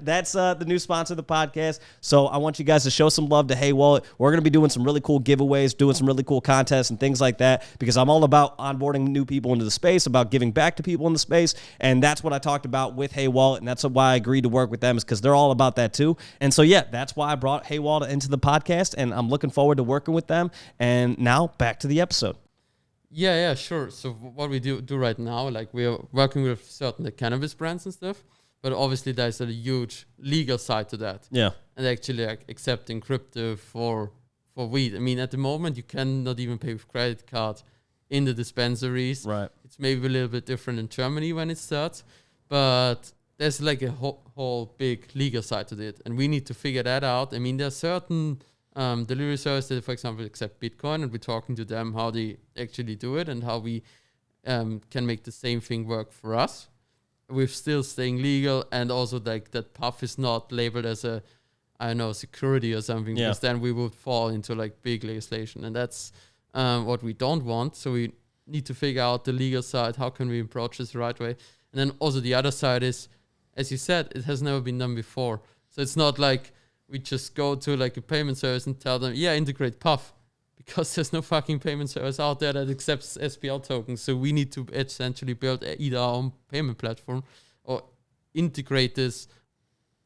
that's the new sponsor of the podcast. So I want you guys to show some love to Hey Wallet. We're going to be doing some really cool giveaways, doing some really cool contests and things like that, because I'm all about onboarding new people into the space, about giving back to people in the space. And that's what I talked about with Hey Wallet. And that's why I agreed to work with them, is because they're all about that too. And so, yeah, that's why I brought Hey Wallet into the podcast, and I'm looking forward to working with them. And now back to the episode. Yeah, sure. So what we do right now, like we are working with certain cannabis brands and stuff, but obviously there's a huge legal side to that. Yeah. And actually like accepting crypto for weed. I mean, at the moment you cannot even pay with credit card in the dispensaries. Right. It's maybe a little bit different in Germany when it starts, but there's like a whole big legal side to it, and we need to figure that out. I mean, there's certain delivery services that, for example, accept Bitcoin, and we're talking to them how they actually do it and how we can make the same thing work for us. We're still staying legal, and also like that puff is not labeled as a, I don't know, security or something, because then we would fall into like big legislation, and that's what we don't want. So we need to figure out the legal side. How can we approach this the right way? And then also the other side is, as you said, it has never been done before. So it's not like we just go to like a payment service and tell them, yeah, integrate Puff, because there's no fucking payment service out there that accepts SPL tokens. So we need to essentially build either our own payment platform or integrate this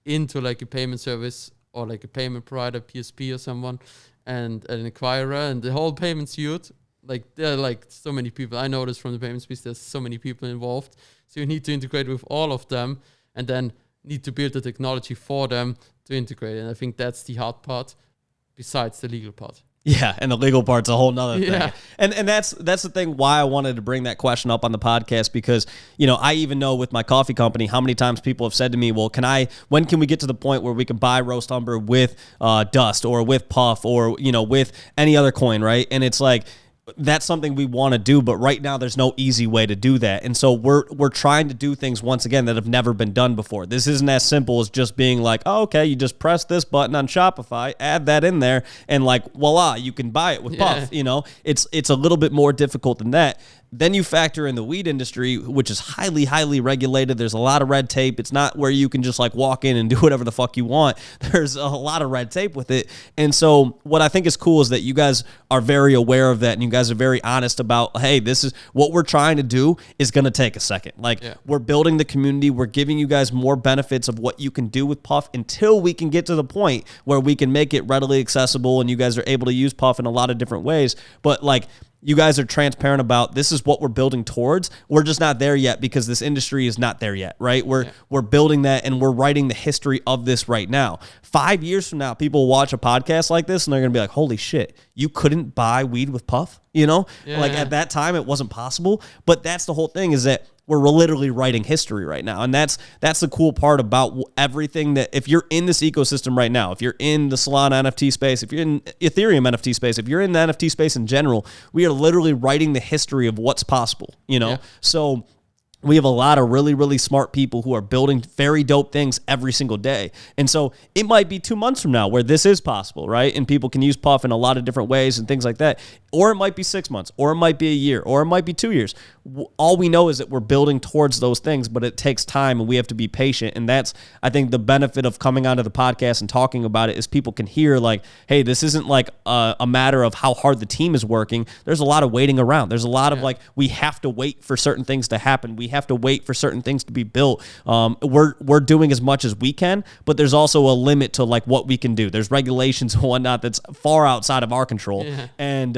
into like a payment service or like a payment provider, PSP or someone, and an acquirer, and the whole payment suite. Like there are like so many people. I know this from the payment space. There's so many people involved. So you need to integrate with all of them, and then need to build the technology for them to integrate. And I think that's the hard part, besides the legal part. Yeah, and the legal part's a whole nother thing. And that's the thing why I wanted to bring that question up on the podcast, because, you know, I even know with my coffee company how many times people have said to me, well, when can we get to the point where we can buy roast umber with dust or with puff or, you know, with any other coin, right? And it's like, that's something we want to do, but right now there's no easy way to do that. And so we're trying to do things once again that have never been done before. This isn't as simple as just being like, oh, okay, you just press this button on Shopify, add that in there, and like, voila, you can buy it with Puff. You know, it's a little bit more difficult than that. Then you factor in the weed industry, which is highly, highly regulated. There's a lot of red tape. It's not where you can just like walk in and do whatever the fuck you want. There's a lot of red tape with it. And so what I think is cool is that you guys are very aware of that, and you guys are very honest about, hey, this is what we're trying to do is going to take a second. Like we're building the community. We're giving you guys more benefits of what you can do with Puff until we can get to the point where we can make it readily accessible and you guys are able to use Puff in a lot of different ways. But like, you guys are transparent about this is what we're building towards. We're just not there yet because this industry is not there yet, right? We're building that, and we're writing the history of this right now. 5 years from now, people watch a podcast like this and they're going to be like, holy shit, you couldn't buy weed with Puff? You know, at that time it wasn't possible. But that's the whole thing, is that we're literally writing history right now. And that's the cool part about everything, that if you're in this ecosystem right now, if you're in the Solana NFT space, if you're in Ethereum NFT space, if you're in the NFT space in general, we are literally writing the history of what's possible, you know? So we have a lot of really, really smart people who are building very dope things every single day. And so it might be 2 months from now where this is possible, right? And people can use Puff in a lot of different ways and things like that. or it might be 6 months, or it might be a year, or it might be 2 years. All we know is that we're building towards those things, but it takes time and we have to be patient. And that's, I think, the benefit of coming onto the podcast and talking about it is people can hear like, hey, this isn't like a matter of how hard the team is working. There's a lot of waiting around. There's a lot of like, we have to wait for certain things to happen. We have to wait for certain things to be built. We're doing as much as we can, but there's also a limit to like what we can do. There's regulations and whatnot that's far outside of our control. Yeah. And,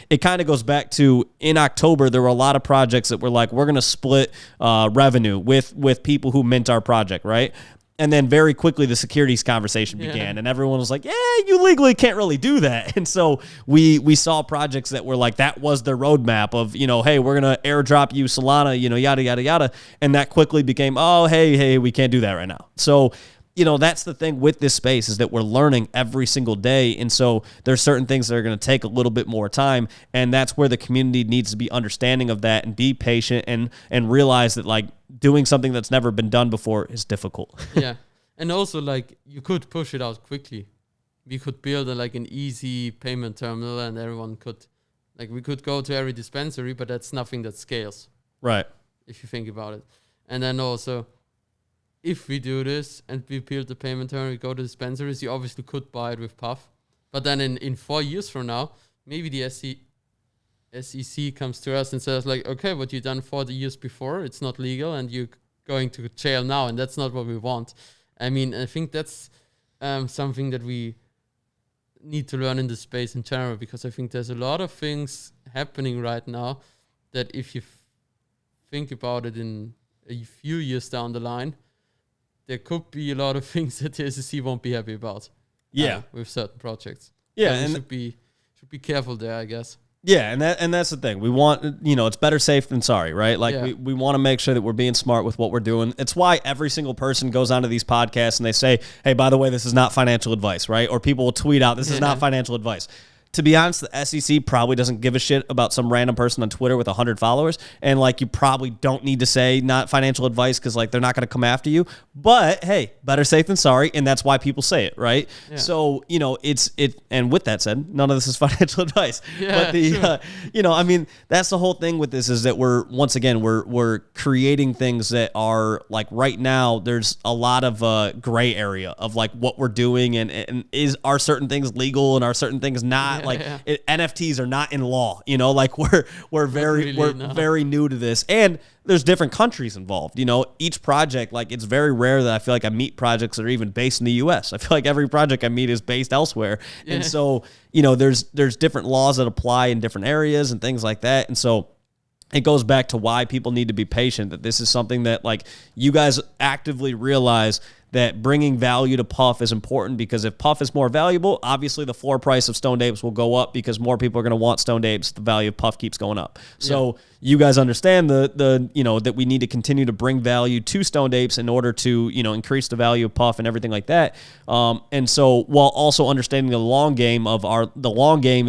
it kind of goes back to in October, there were a lot of projects that were like, we're going to split revenue with people who mint our project, right? And then very quickly the securities conversation began, and everyone was like, yeah, you legally can't really do that. And so we saw projects that were like, that was their roadmap of, hey, we're going to airdrop you Solana, yada, yada, yada. And that quickly became, oh, hey, we can't do that right now. So, that's the thing with this space is that we're learning every single day. And so there's certain things that are going to take a little bit more time. And that's where the community needs to be understanding of that and be patient and realize that like doing something that's never been done before is difficult. Yeah. And also like you could push it out quickly. We could build an easy payment terminal and everyone could, like we could go to every dispensary, but that's nothing that scales. Right. If you think about it. And then also, if we do this and we build the payment terminal, we go to dispensaries, you obviously could buy it with Puff. But then in 4 years from now, maybe the SEC comes to us and says like, okay, what you done 40 years before, it's not legal and you're going to jail now. And that's not what we want. I mean, I think that's something that we need to learn in the space in general, because I think there's a lot of things happening right now that if you think about it in a few years down the line, there could be a lot of things that the SEC won't be happy about. Yeah, with certain projects. Yeah, so we should be careful there, I guess. Yeah, and that's the thing. We want, it's better safe than sorry, right? Like we want to make sure that we're being smart with what we're doing. It's why every single person goes onto these podcasts and they say, "Hey, by the way, this is not financial advice," right? Or people will tweet out, "This is not financial advice." To be honest, the SEC probably doesn't give a shit about some random person on Twitter with 100 followers. And like, you probably don't need to say not financial advice because like they're not going to come after you. But hey, better safe than sorry. And that's why people say it, right? Yeah. So, and with that said, none of this is financial advice. Yeah, but that's the whole thing with this is that we're creating things that are like right now, there's a lot of gray area of like what we're doing and are certain things legal and are certain things not. NFTs are not in law, like we're very new to this, and there's different countries involved. Each project, like it's very rare that I feel like I meet projects that are even based in the US. I feel like every project I meet is based elsewhere. Yeah. And so, there's different laws that apply in different areas and things like that. And so it goes back to why people need to be patient, that this is something that like you guys actively realize that bringing value to Puff is important, because if Puff is more valuable, obviously the floor price of Stoned Apes will go up because more people are going to want Stoned Apes. The value of Puff keeps going up. So you guys understand that we need to continue to bring value to Stoned Apes in order to, increase the value of Puff and everything like that. And so while also understanding the long game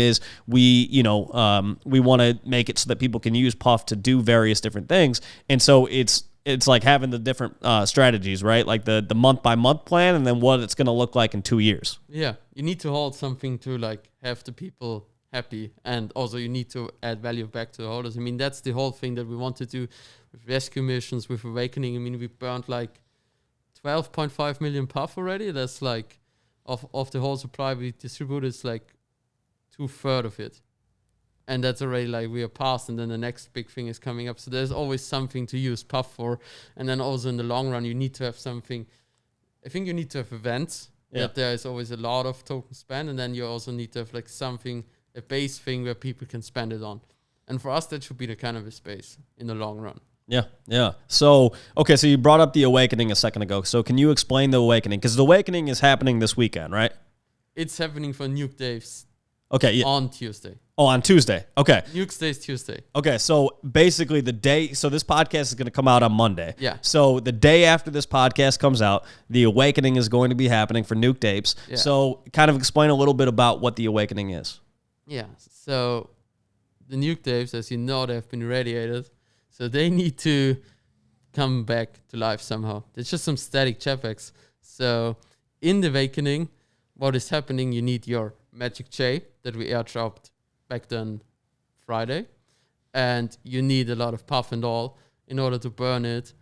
is we want to make it so that people can use Puff to do various different things. And so it's like having the different strategies, right? Like the month-by-month plan and then what it's going to look like in 2 years. Yeah. You need to hold something to like have the people happy, and also you need to add value back to the holders. I mean, that's the whole thing that we want to do with rescue missions, with Awakening. I mean, we burned like 12.5 million Puff already. That's like of the whole supply we distributed, it's like 2/3 of it. And that's already like we are past, and then the next big thing is coming up. So there's always something to use Puff for. And then also in the long run, you need to have something. I think you need to have events that there is always a lot of token spend. And then you also need to have like something, a base thing where people can spend it on. And for us, that should be the kind of a space in the long run. Yeah. So, okay, so you brought up the Awakening a second ago. So can you explain the Awakening? Because the Awakening is happening this weekend, right? It's happening for Nuke Days. Okay, yeah. On Tuesday. Oh, on Tuesday. Okay. Nuke Days Tuesday. Okay, so basically so this podcast is going to come out on Monday. Yeah. So the day after this podcast comes out, the Awakening is going to be happening for Nuke Apes. Yeah. So kind of explain a little bit about what the Awakening is. Yeah. So the Nuke Apes, as you know, they have been irradiated. So they need to come back to life somehow. There's just some static jetpacks. So in the Awakening, what is happening, you need your Magic J that we airdropped back then Friday, and you need a lot of puff and all in order to burn it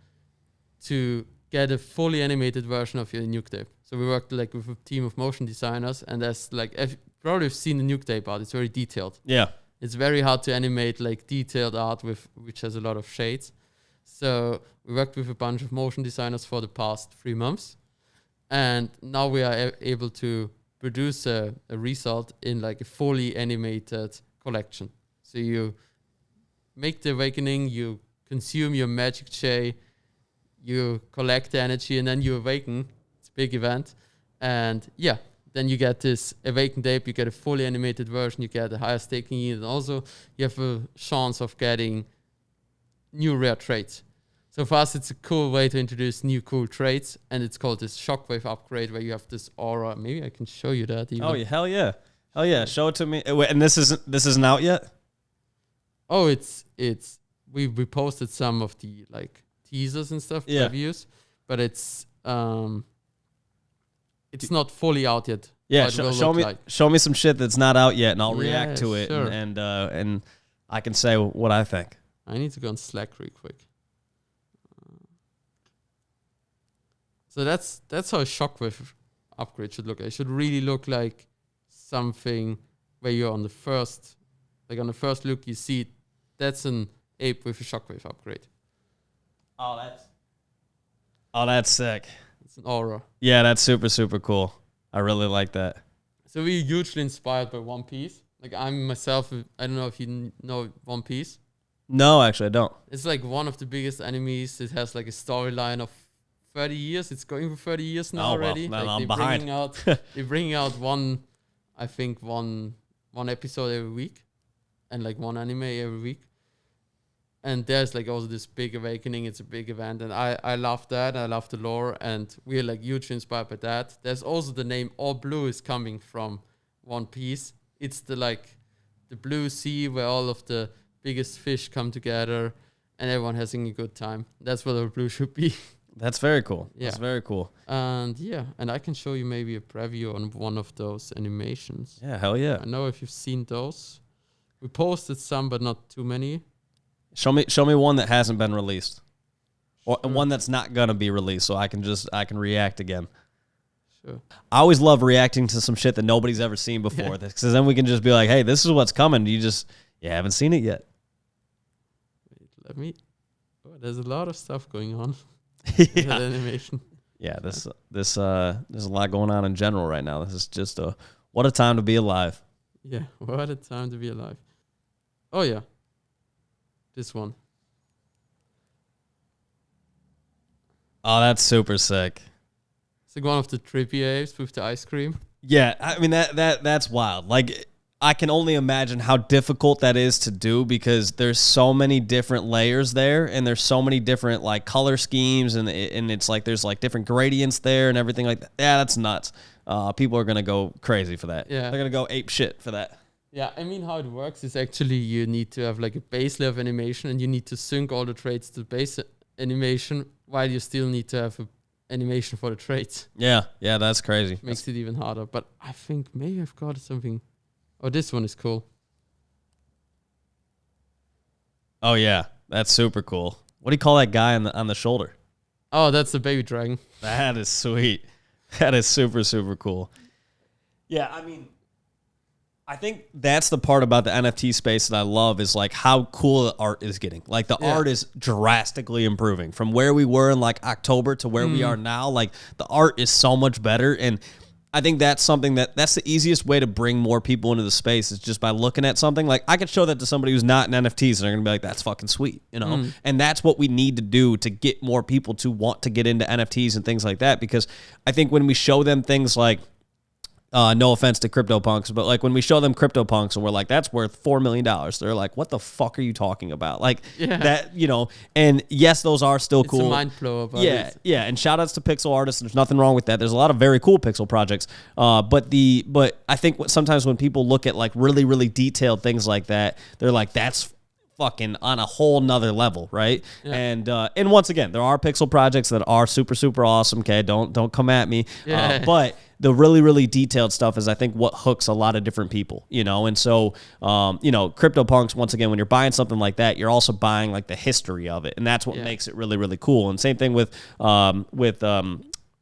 to get a fully animated version of your nuke tape. So we worked like with a team of motion designers, and that's like, if probably have seen the nuke tape art, it's very detailed. Yeah. It's very hard to animate like detailed art which has a lot of shades. So we worked with a bunch of motion designers for the past 3 months, and now we are able to produce a result in like a fully animated collection. So you make the awakening, you consume your magic J, you collect the energy, and then you awaken. It's a big event. And yeah, then you get this awakened ape, you get a fully animated version, you get a higher staking yield, and also you have a chance of getting new rare traits. So for us, it's a cool way to introduce new cool traits, and it's called this shockwave upgrade, where you have this aura. Maybe I can show you that even. Oh, yeah, hell yeah. Show it to me. Wait, and this isn't out yet? Oh, we posted some of the like teasers and stuff, previews, but it's not fully out yet. Yeah, show me some shit that's not out yet, and I'll react to it, sure. and I can say what I think. I need to go on Slack real quick. So that's how a shockwave upgrade should look. It should really look like something where you're on the first look, you see that's an ape with a shockwave upgrade. Oh, that's sick. It's an aura. Yeah, that's super, super cool. I really like that. So we're hugely inspired by One Piece. Like I'm myself, I don't know if you know One Piece. No, actually, I don't. It's like one of the biggest animes. It has like a storyline of 30 years. It's going for 30 years now already. Well, like I'm behind. They're bringing out one episode every week, and like one anime every week. And there's like also this big awakening. It's a big event, and I love that. I love the lore, and we're like hugely inspired by that. There's also the name All Blue is coming from One Piece. It's the blue sea where all of the biggest fish come together, and everyone having a good time. That's what All Blue should be. That's very cool. Yeah. That's very cool. And yeah, and I can show you maybe a preview on one of those animations. Yeah, hell yeah. I know if you've seen those. We posted some, but not too many. Show me one that hasn't been released, or one that's not gonna be released, so I can react again. Sure. I always love reacting to some shit that nobody's ever seen before, because then we can just be like, hey, this is what's coming. You haven't seen it yet. Wait, there's a lot of stuff going on. Yeah. Animation. Yeah, there's a lot going on in general right now. This is just what a time to be alive. Yeah, what a time to be alive. Oh yeah, this one. Oh, that's super sick. It's like one of the trippy apes with the ice cream. Yeah, I mean that's wild. Like, I can only imagine how difficult that is to do, because there's so many different layers there, and there's so many different like color schemes, and it's like there's like different gradients there and everything like that. Yeah, that's nuts. People are gonna go crazy for that. Yeah, they're gonna go ape shit for that. Yeah, I mean, how it works is actually you need to have like a base layer of animation, and you need to sync all the traits to base animation, while you still need to have a animation for the traits. Yeah, that's crazy. Makes it even harder. But I think maybe I've got something. Oh, this one is cool. Oh yeah, that's super cool. What do you call that guy on the shoulder? Oh, that's the baby dragon. That is sweet. That is super, super cool. Yeah, I mean, I think that's the part about the NFT space that I love, is like how cool the art is getting. Like the art is drastically improving from where we were in like October to where we are now. Like the art is so much better, and I think that's something that's the easiest way to bring more people into the space, is just by looking at something. Like I could show that to somebody who's not in NFTs, and they're gonna be like, "That's fucking sweet," you know. And that's what we need to do to get more people to want to get into NFTs and things like that. Because I think when we show them things like, no offense to CryptoPunks, but like when we show them CryptoPunks and we're like, that's worth $4 million, they're like, what the fuck are you talking about? Like that, you know. And yes, those are still cool. It's a mind blow about it. Yeah, and shout outs to pixel artists. There's nothing wrong with that. There's a lot of very cool pixel projects. But I think sometimes when people look at like really, really detailed things like that, they're like, that's fucking on a whole nother level, right? Yeah. And once again, there are pixel projects that are super, super awesome. Okay, don't come at me. Yeah. But the really, really detailed stuff is, I think, what hooks a lot of different people, you know? And so, you know, CryptoPunks, once again, when you're buying something like that, you're also buying like the history of it. And that's what makes it really, really cool. And same thing with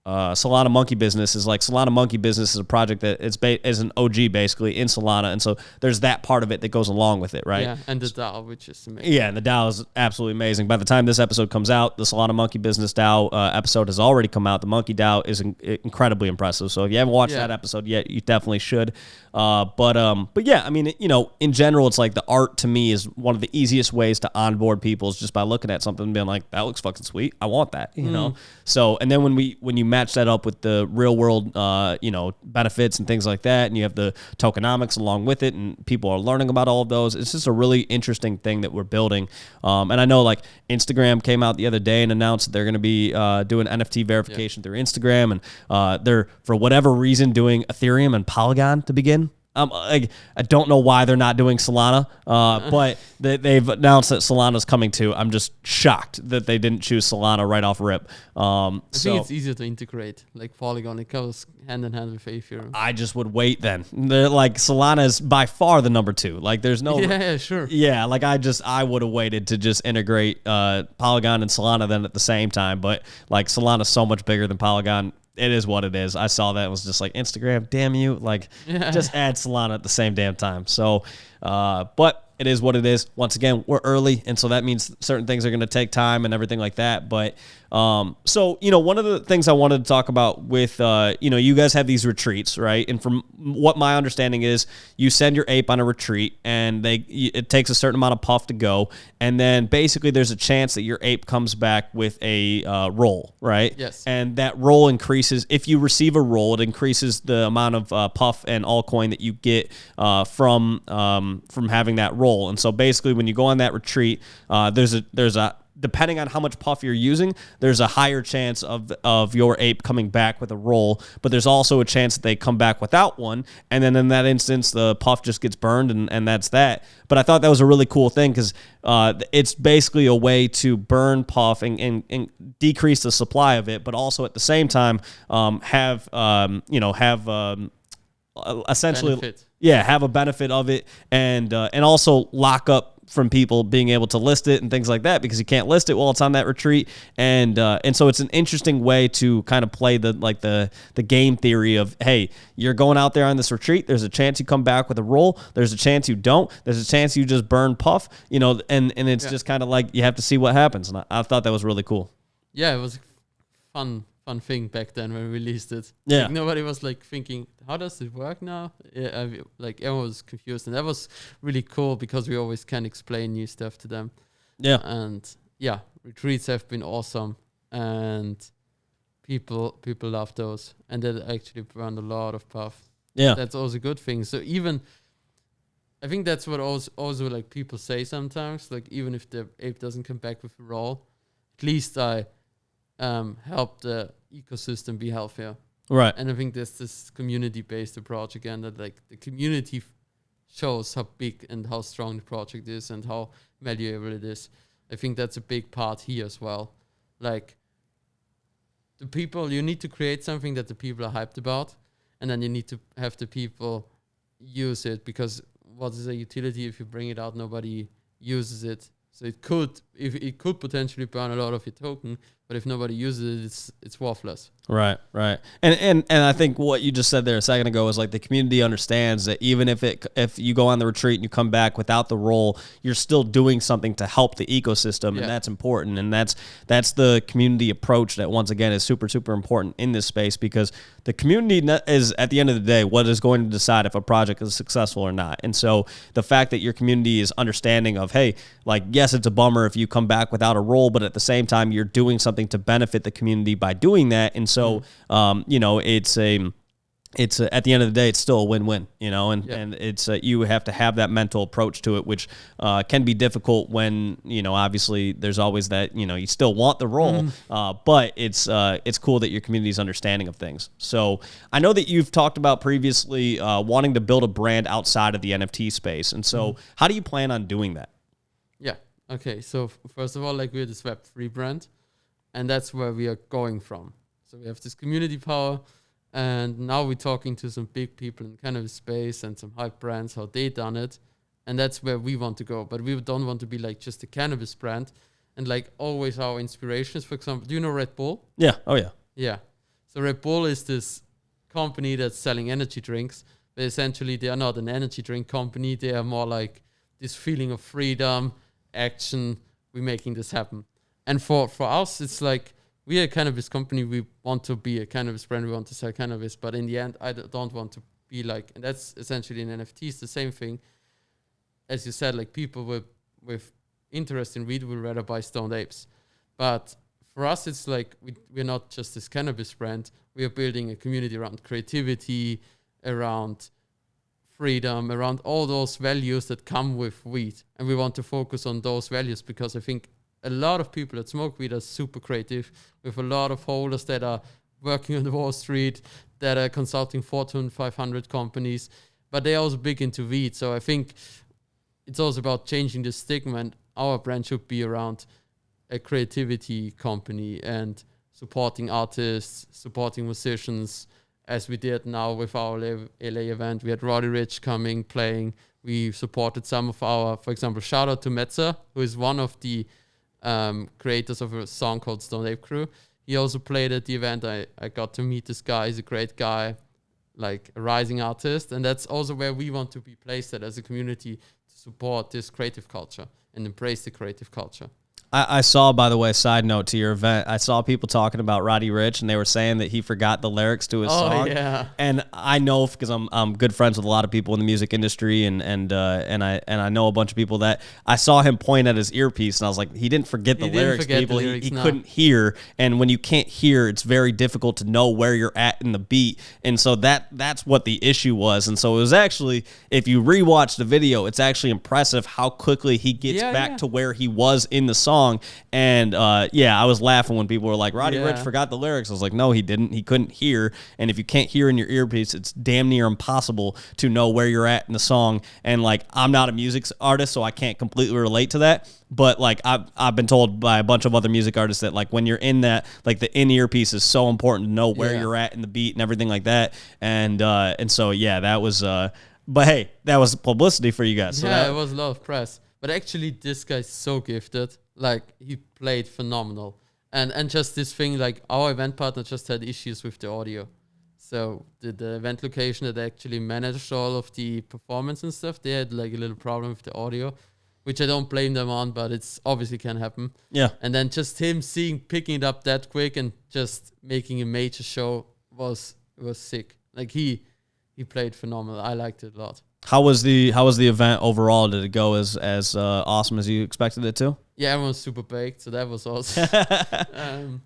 Solana Monkey Business is like Solana Monkey Business is a project that is an OG basically in Solana, and so there's that part of it that goes along with it, right? Yeah, and the DAO, which is amazing. Yeah, and the DAO is absolutely amazing. By the time this episode comes out, the Solana Monkey Business DAO episode has already come out. The Monkey DAO is incredibly impressive. So if you haven't watched that episode yet, you definitely should. But yeah, I mean, you know, in general, it's like the art to me is one of the easiest ways to onboard people is just by looking at something and being like, that looks fucking sweet. I want that, you know? So, and then when you match that up with the real world, you know, benefits and things like that, and you have the tokenomics along with it, and people are learning about all of those, it's just a really interesting thing that we're building. And I know like Instagram came out the other day and announced that they're going to be doing NFT verification through Instagram, and they're, for whatever reason, doing Ethereum and Polygon to begin. I don't know why they're not doing Solana, but they've announced that Solana's coming too. I'm just shocked that they didn't choose Solana right off rip. I think it's easier to integrate, like Polygon. It goes hand in hand with Ethereum. I just would wait then. They're like, Solana is by far the number 2. Like there's no... Yeah, sure. Yeah, like I would have waited to just integrate Polygon and Solana then at the same time, but like Solana's so much bigger than Polygon. It is what it is. I saw that and was just like, Instagram, damn you. Like, just add Solana at the same damn time. So, but it is what it is. Once again, we're early, and so that means certain things are going to take time and everything like that. But, so, you know, one of the things I wanted to talk about with, you know, you guys have these retreats, right? And from what my understanding is, you send your ape on a retreat, and it takes a certain amount of puff to go, and then basically there's a chance that your ape comes back with a roll, right? Yes. And that roll increases. If you receive a roll, it increases the amount of puff and altcoin that you get from having that roll. And so basically, when you go on that retreat, there's a depending on how much puff you're using, there's a higher chance of your ape coming back with a roll, but there's also a chance that they come back without one, and then in that instance, the puff just gets burned, and that's that. But I thought that was a really cool thing because it's basically a way to burn puff and decrease the supply of it, but also at the same time have essentially benefit. Have a benefit of it, and also lock up from people being able to list it and things like that, because you can't list it while it's on that retreat, and so it's an interesting way to kind of play the game theory of, hey, you're going out there on this retreat, there's a chance you come back with a roll, there's a chance you don't, there's a chance you just burn puff, you know, and it's just kind of like you have to see what happens, and I thought that was really cool. Yeah, it was fun thing back then when we released it. Yeah, like, nobody was like thinking, how does it work now? Yeah, like everyone was confused, and that was really cool because we always can explain new stuff to them. Yeah, and yeah, retreats have been awesome, and people love those, and that actually burned a lot of puff. Yeah, that's also a good thing. So even I think that's what also like people say sometimes, like even if the ape doesn't come back with a roll, at least I help the ecosystem be healthier. Right. And I think there's this community-based approach again, that like the community shows how big and how strong the project is and how valuable it is. I think that's a big part here as well. Like the people, you need to create something that the people are hyped about, and then you need to have the people use it, because what is a utility if you bring it out, nobody uses it. So it could potentially burn a lot of your token, but if nobody uses it, it's worthless. Right. And I think what you just said there a second ago is like the community understands that even if you go on the retreat and you come back without the roll, you're still doing something to help the ecosystem, and that's important. And that's the community approach that, once again, is super, super important in this space, because the community is, at the end of the day, what is going to decide if a project is successful or not. And so the fact that your community is understanding of, hey, like, yes, it's a bummer if you come back without a roll, but at the same time, you're doing something to benefit the community by doing that. And so, you know, it's at the end of the day, it's still a win-win, you know, and it's you have to have that mental approach to it, which can be difficult when, you know, obviously there's always that, you know, you still want the role, but it's cool that your community's understanding of things. So I know that you've talked about previously wanting to build a brand outside of the NFT space, and so how do you plan on doing that? Yeah. Okay. So first of all, like we're this Web3 brand, and that's where we are going from. So we have this community power, and now we're talking to some big people in cannabis space and some hype brands how they done it, and that's where we want to go. But we don't want to be like just a cannabis brand, and like always our inspirations. For example, do you know Red Bull? Yeah. Oh yeah. Yeah. So Red Bull is this company that's selling energy drinks, but essentially they are not an energy drink company. They are more like this feeling of freedom, action. We're making this happen. And for us, it's like we are a cannabis company. We want to be a cannabis brand. We want to sell cannabis. But in the end, I don't want to be like, and that's essentially in NFTs, the same thing. As you said, like people with interest in weed will rather buy Stoned Apes. But for us, it's like we're not just this cannabis brand. We are building a community around creativity, around freedom, around all those values that come with weed. And we want to focus on those values because I think a lot of people that smoke weed are super creative, with a lot of holders that are working on the Wall Street, that are consulting Fortune 500 companies, but they're also big into weed. So I think it's also about changing the stigma, and our brand should be around a creativity company and supporting artists, supporting musicians, as we did now with our LA event. We had Roddy Ricch coming, playing. We supported some of our, for example, shout out to Metzer, who is one of the creators of a song called Stoned Ape Crew. He also played at the event. I got to meet this guy. He's a great guy, like a rising artist. And that's also where we want to be placed at as a community, to support this creative culture and embrace the creative culture. I saw, by the way, side note to your event, I saw people talking about Roddy Ricch, and they were saying that he forgot the lyrics to his song. Yeah. And I know, because I'm good friends with a lot of people in the music industry, and I know a bunch of people that I saw him point at his earpiece, and I was like, he didn't forget the lyrics, people. He couldn't hear, and when you can't hear, it's very difficult to know where you're at in the beat, and so that's what the issue was. And so it was actually, if you rewatch the video, it's actually impressive how quickly he gets back to where he was in the song. And I was laughing when people were like, Roddy Ricch forgot the lyrics. I was like, no, he didn't. He couldn't hear. And if you can't hear in your earpiece, it's damn near impossible to know where you're at in the song. And like, I'm not a music artist, so I can't completely relate to that. But like, I've been told by a bunch of other music artists that like when you're in that, like the in-ear piece is so important to know where you're at in the beat and everything like that. And so that was. But hey, that was publicity for you guys. So it was a lot of press. But actually, this guy's so gifted. Like, he played phenomenal. And just this thing, like, our event partner just had issues with the audio. So the event location that actually managed all of the performance and stuff, they had like a little problem with the audio, which I don't blame them on, but it's obviously can happen. Yeah. And then just him picking it up that quick and just making a major show was sick. Like, he played phenomenal. I liked it a lot. How was the event overall? Did it go as awesome as you expected it to? Yeah, everyone was super baked, so that was awesome.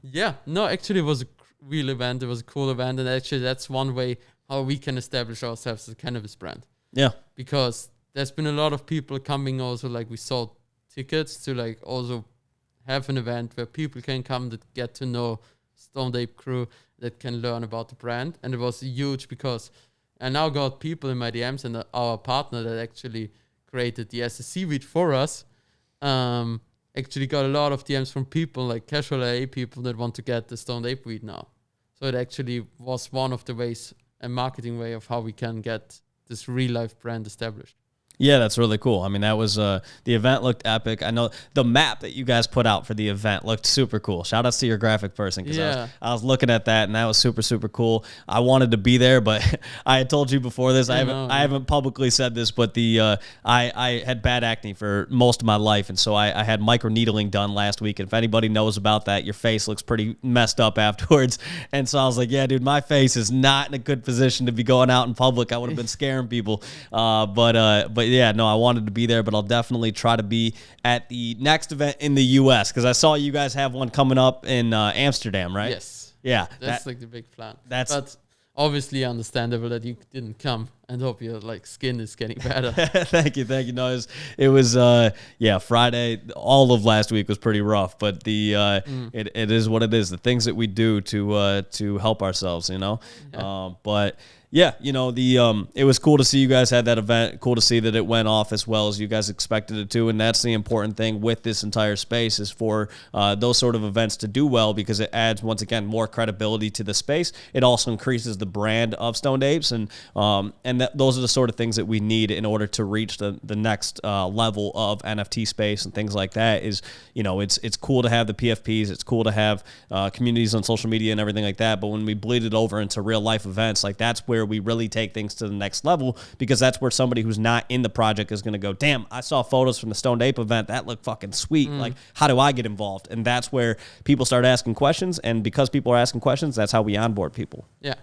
Actually, it was a real event. It was a cool event, and actually, that's one way how we can establish ourselves as a cannabis brand. Yeah, because there's been a lot of people coming. Also, like we sold tickets to like also have an event where people can come that get to know Stoned Ape Crew, that can learn about the brand, and it was huge because I now got people in my DMs, and our partner that actually created the SSC weed for us. Actually got a lot of DMs from people like casual AA people that want to get the Stoned Ape weed now. So it actually was one of the ways, a marketing way of how we can get this real life brand established. Yeah, that's really cool. I mean, that was the event looked epic. I know the map that you guys put out for the event looked super cool. Shout outs to your graphic person, because I was looking at that, and that was super, super cool. I wanted to be there, but I had told you before this. I haven't publicly said this, but I had bad acne for most of my life, and so I had microneedling done last week. And if anybody knows about that, your face looks pretty messed up afterwards. And so I was like, yeah, dude, my face is not in a good position to be going out in public. I would have been scaring people, but yeah, no, I wanted to be there, but I'll definitely try to be at the next event in the U.S. because I saw you guys have one coming up in Amsterdam, right? Yes. Yeah. That's like the big plan. But obviously understandable that you didn't come, and hope your like skin is getting better. Thank you. No, it was Friday. All of last week was pretty rough, but it is what it is. The things that we do to help ourselves, you know. Yeah. But Yeah, it was cool to see you guys had that event. Cool to see that it went off as well as you guys expected it to, and that's the important thing with this entire space is for those sort of events to do well because it adds once again more credibility to the space. It also increases the brand of Stoned Apes, and those are the sort of things that we need in order to reach the next level of NFT space and things like that. Is it's cool to have the PFPs, it's cool to have communities on social media and everything like that, but when we bleed it over into real life events, like that's where we really take things to the next level because that's where somebody who's not in the project is going to go, damn, I saw photos from the Stoned Ape event. That looked fucking sweet. Like, how do I get involved? And that's where people start asking questions. And because people are asking questions, that's how we onboard people. Yeah,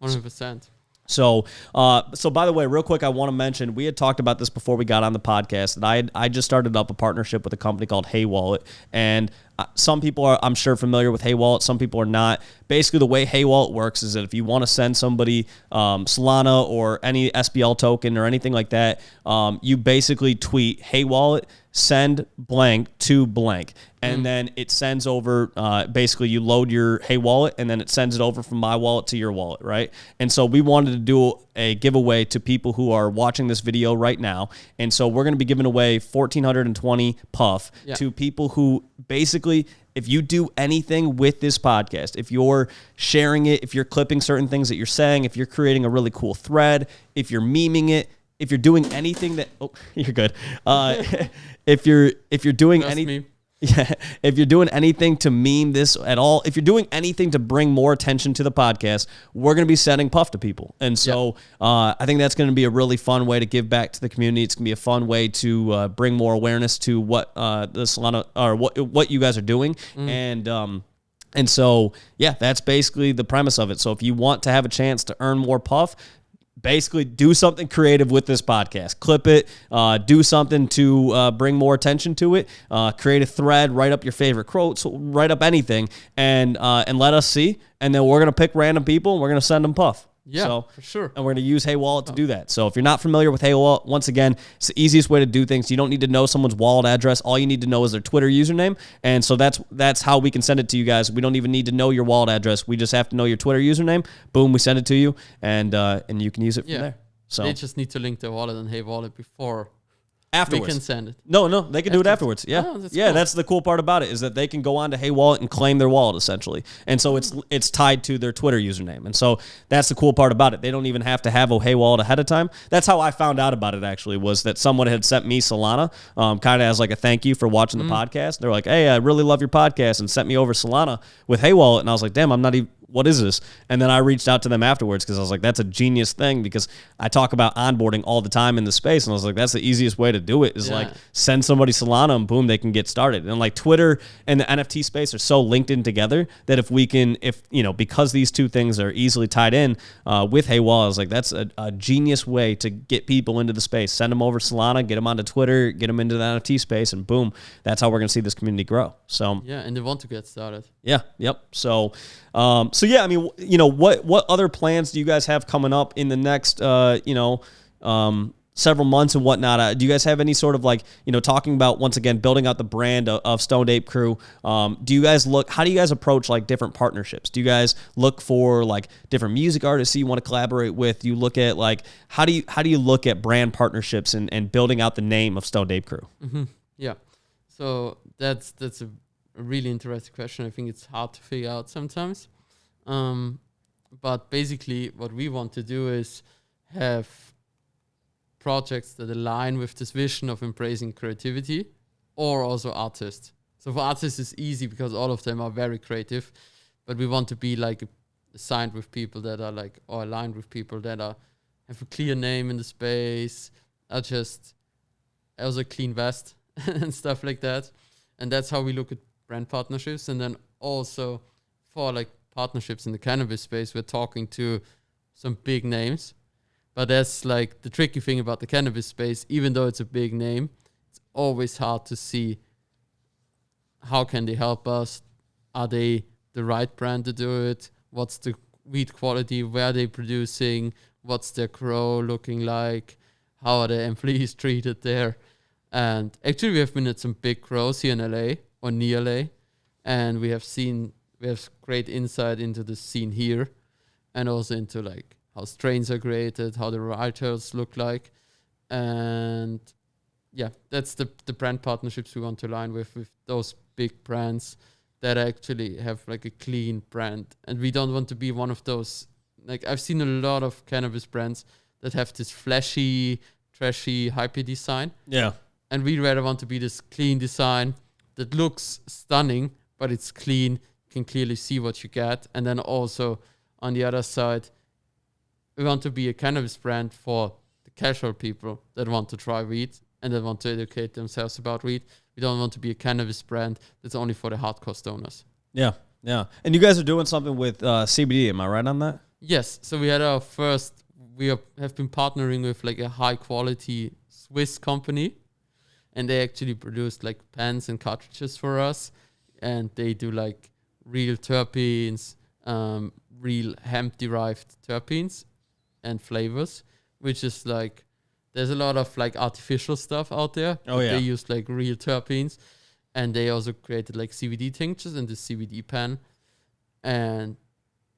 100%. So by the way, real quick, I want to mention, we had talked about this before we got on the podcast, that I just started up a partnership with a company called Hey Wallet, and some people are, I'm sure, familiar with Hey Wallet. Some people are not. Basically, the way Hey Wallet works is that if you want to send somebody Solana or any SBL token or anything like that, you basically tweet Hey Wallet, send blank to blank. And then it sends over, basically you load your Hey Wallet and then it sends it over from my wallet to your wallet, right? And so we wanted to do a giveaway to people who are watching this video right now. And so we're going to be giving away 1,420 puff to people who basically, if you do anything with this podcast, if you're sharing it, if you're clipping certain things that you're saying, if you're creating a really cool thread, if you're memeing it, if you're doing anything that, you're good. If you're doing anything. Yeah, if you're doing anything to meme this at all, if you're doing anything to bring more attention to the podcast, we're going to be sending puff to people. And so I think that's going to be a really fun way to give back to the community. It's going to be a fun way to bring more awareness to what the Solana or what you guys are doing. And so, yeah, that's basically the premise of it. So if you want to have a chance to earn more puff, basically do something creative with this podcast. Clip it, do something to bring more attention to it, create a thread, write up your favorite quotes, write up anything, and let us see. And then we're going to pick random people, and we're going to send them puff. Yeah, for sure. And we're going to use Hey Wallet to do that. So if you're not familiar with Hey Wallet, once again, it's the easiest way to do things. You don't need to know someone's wallet address. All you need to know is their Twitter username. And so that's how we can send it to you guys. We don't even need to know your wallet address. We just have to know your Twitter username. Boom, we send it to you, and you can use it from there. So they just need to link their wallet and Hey Wallet before afterwards. We can send it. No, they can do it afterwards. Yeah. That's cool. That's the cool part about it is that they can go on to Hey Wallet and claim their wallet essentially. And so it's tied to their Twitter username. And so that's the cool part about it. They don't even have to have a Hey Wallet ahead of time. That's how I found out about it actually, was that someone had sent me Solana kind of as like a thank you for watching the podcast. They're like, hey, I really love your podcast, and sent me over Solana with Hey Wallet. And I was like, damn, I'm not even, what is this? And then I reached out to them afterwards because I was like, that's a genius thing, because I talk about onboarding all the time in the space. And I was like, that's the easiest way to do it is like send somebody Solana and boom, they can get started. And like Twitter and the NFT space are so linked in together that if because these two things are easily tied in with Hey Wallet, I was like, that's a genius way to get people into the space. Send them over Solana, get them onto Twitter, get them into the NFT space, and boom, that's how we're going to see this community grow. So yeah, and they want to get started. Yeah. Yep. So yeah, I mean, what other plans do you guys have coming up in the next, several months and whatnot? Do you guys have any sort of talking about, once again, building out the brand of Stoned Ape Crew? How do you guys approach like different partnerships? Do you guys look for like different music artists you want to collaborate with? You look at like, how do you look at brand partnerships and building out the name of Stoned Ape Crew? Mm-hmm. Yeah. So that's a really interesting question. I think it's hard to figure out sometimes. But basically what we want to do is have projects that align with this vision of embracing creativity, or also artists. So for artists it's easy because all of them are very creative, but we want to be like assigned with people that are like, or aligned with people that have a clear name in the space, also clean vest and stuff like that. And that's how we look at brand partnerships. And then also for like partnerships in the cannabis space, we're talking to some big names. But that's like the tricky thing about the cannabis space. Even though it's a big name, it's always hard to see how can they help us. Are they the right brand to do it? What's the weed quality? Where are they producing? What's their grow looking like? How are the employees treated there? And actually we have been at some big grows here in LA or near LA, and we have great insight into the scene here, and also into like how strains are created, how the varieties look like. And yeah, that's the brand partnerships we want to align with those big brands that actually have like a clean brand. And we don't want to be one of those, like I've seen a lot of cannabis brands that have this flashy, trashy, hypey design. Yeah. And we rather want to be this clean design that looks stunning, but it's clean, you can clearly see what you get. And then also on the other side, we want to be a cannabis brand for the casual people that want to try weed and that want to educate themselves about weed. We don't want to be a cannabis brand that's only for the hardcore stoners. Yeah, yeah. And you guys are doing something with CBD, am I right on that? Yes. So we had our first, have been partnering with like a high quality Swiss company, and they actually produced like pens and cartridges for us, and they do like real terpenes, real hemp derived terpenes and flavors, which is like, there's a lot of like artificial stuff out there. Oh yeah. They use like real terpenes, and they also created like CBD tinctures and the CBD pen, and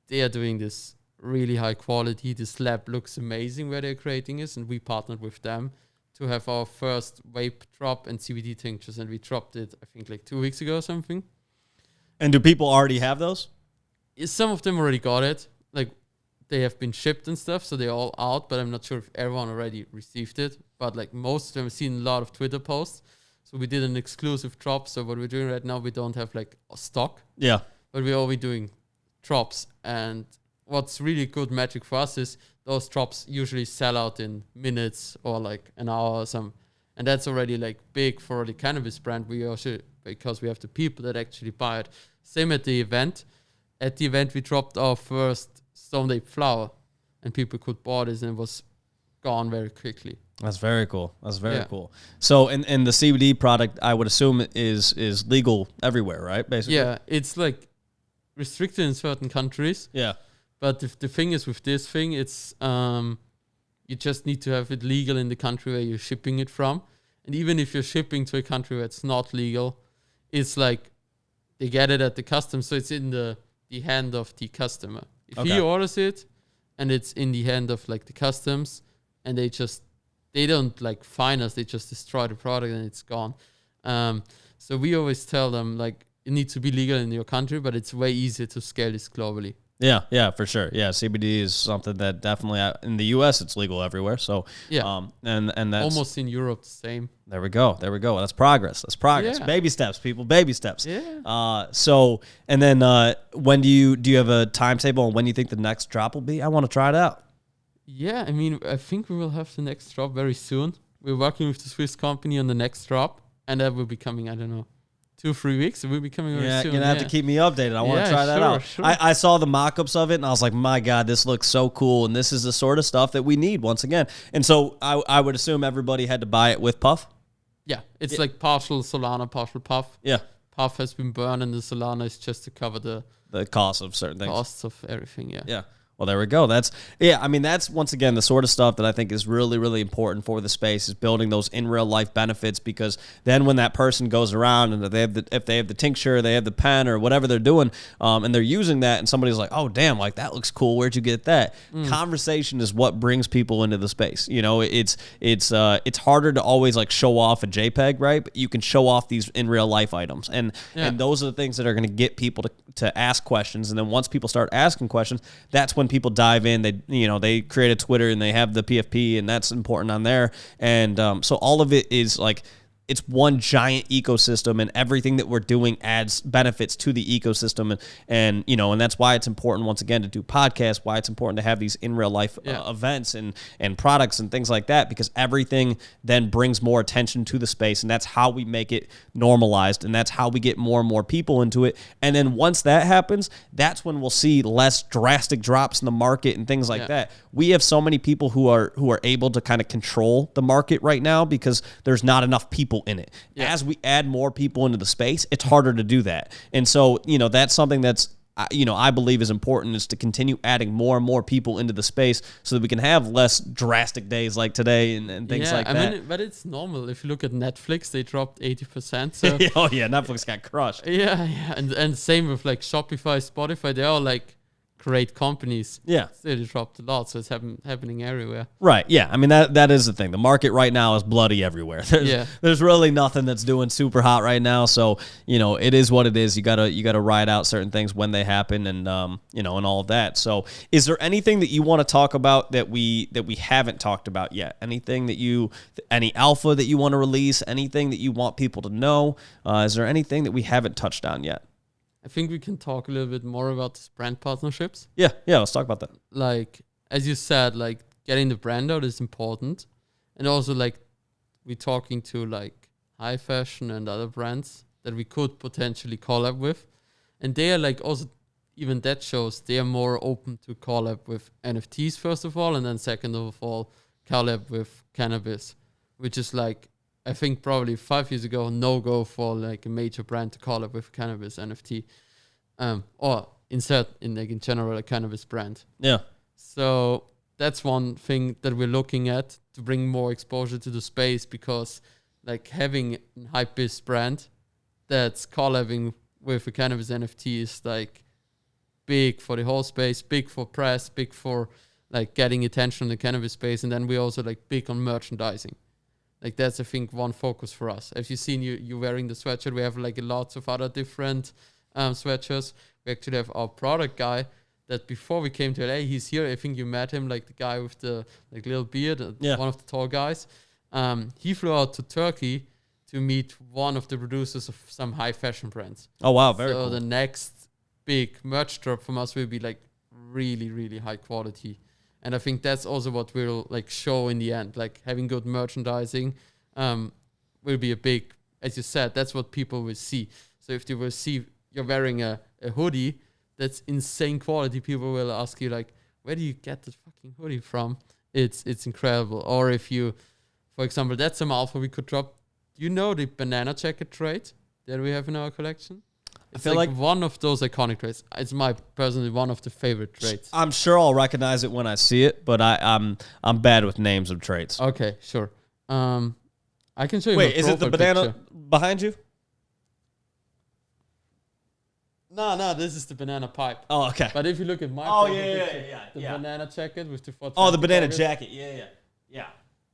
they are doing this really high quality. This lab looks amazing where they're creating this, and we partnered with them to have our first vape drop and CBD tinctures, and we dropped it I think like 2 weeks ago or something. And do people already have those? Some of them already got it. Like they have been shipped and stuff, so they're all out, but I'm not sure if everyone already received it. But like most of them, I've seen a lot of Twitter posts. So we did an exclusive drop. So what we're doing right now, we don't have like a stock. Yeah. But we're always doing drops. And what's really good magic for us is those drops usually sell out in minutes or like an hour or some. And that's already like big for the cannabis brand. We also, because we have the people that actually buy it. Same at the event. At the event, we dropped our first Stoned Ape flower, and people could buy this, and it was gone very quickly. That's very cool. That's very cool. So, and the CBD product, I would assume, is legal everywhere, right? Basically. Yeah, it's like restricted in certain countries. Yeah. But the thing is with this thing, it's you just need to have it legal in the country where you're shipping it from. And even if you're shipping to a country where it's not legal, it's like they get it at the customs, so it's in the hand of the customer. If he orders it and it's in the hand of like the customs, and they don't like fine us, they just destroy the product and it's gone. So we always tell them like it needs to be legal in your country, but it's way easier to scale this globally. Yeah, for sure. Yeah, CBD is something that definitely in the U.S. it's legal everywhere. So yeah, and that's almost in Europe the same. There we go. That's progress. Yeah. Baby steps, people. Baby steps. Yeah. So and then when do you have a timetable on when you think the next drop will be? I want to try it out. Yeah, I mean, I think we will have the next drop very soon. We're working with the Swiss company on the next drop, and that will be coming, I don't know, 2-3 weeks. It will be coming very soon. You're going to have to keep me updated. I want to try that out. Sure. I saw the mock-ups of it, and I was like, my God, this looks so cool, and this is the sort of stuff that we need once again. And so I would assume everybody had to buy it with puff? Yeah, it's like partial Solana, partial puff. Yeah. Puff has been burned, and the Solana is just to cover the cost of certain things. Costs of everything, yeah. Yeah. Well, there we go. That's once again the sort of stuff that I think is really, really important for the space, is building those in real life benefits, because then when that person goes around and if they have the tincture, they have the pen or whatever they're doing, and they're using that, and somebody's like, oh damn, like that looks cool. Where'd you get that? Conversation is what brings people into the space. You know, it's harder to always like show off a JPEG, right? But you can show off these in real life items, and those are the things that are going to get people to ask questions. And then once people start asking questions, that's when people dive in. They create a Twitter and they have the PFP, and that's important on there. And so all of it is like, it's one giant ecosystem, and everything that we're doing adds benefits to the ecosystem. And that's why it's important, once again, to do podcasts, why it's important to have these in real life events and products and things like that, because everything then brings more attention to the space, and that's how we make it normalized, and that's how we get more and more people into it. And then once that happens, that's when we'll see less drastic drops in the market and things like that. We have so many people who are able to kind of control the market right now because there's not enough people in it. As we add more people into the space, it's harder to do that. And so, that's something that's, I believe is important, is to continue adding more and more people into the space so that we can have less drastic days like today and things like that. I mean, but it's normal. If you look at Netflix, they dropped 80%. So oh yeah, Netflix got crushed. Yeah. And same with like Shopify, Spotify, they're all like great companies Yeah. still dropped a lot. So it's happening everywhere. Right. Yeah. I mean, that is the thing. The market right now is bloody everywhere. There's really nothing that's doing super hot right now. So, it is what it is. You gotta ride out certain things when they happen, and and all of that. So, is there anything that you want to talk about that we haven't talked about yet? Anything any alpha that you want to release? Anything that you want people to know? Is there anything that we haven't touched on yet? I think we can talk a little bit more about these brand partnerships. Yeah, let's talk about that. Like, as you said, like getting the brand out is important. And also like we're talking to like high fashion and other brands that we could potentially collab with. And they are like also, even that shows they are more open to collab with NFTs first of all, and then second of all, collab with cannabis, which is like, I think probably 5 years ago, no go for like a major brand to collab with cannabis NFT, or instead in general a cannabis brand. Yeah. So that's one thing that we're looking at to bring more exposure to the space, because like having a hype-based brand that's collabing with a cannabis NFT is like big for the whole space, big for press, big for like getting attention in the cannabis space, and then we're also like big on merchandising. Like that's, I think, one focus for us. If you've seen you wearing the sweatshirt, we have like lots of other different sweatshirts. We actually have our product guy that before we came to LA, he's here. I think you met him, like the guy with the like little beard, one of the tall guys. He flew out to Turkey to meet one of the producers of some high fashion brands. Oh wow, very cool. So the next big merch drop from us will be like really, really high quality. And I think that's also what we'll like show in the end. Like having good merchandising will be a big, as you said, that's what people will see. So if they will see you're wearing a hoodie that's insane quality, people will ask you like, where do you get this fucking hoodie from? It's incredible. Or if you, for example, that's some alpha we could drop. You know the banana jacket trade that we have in our collection? It's I feel like one of those iconic trades. It's my personally one of the favorite trades. I'm sure I'll recognize it when I see it, but I'm bad with names of traits. Okay, sure. I can show you. Wait, is it the banana behind you? No, this is the banana pipe. Oh, okay. But if you look at my the banana jacket with the the banana jacket. Yeah.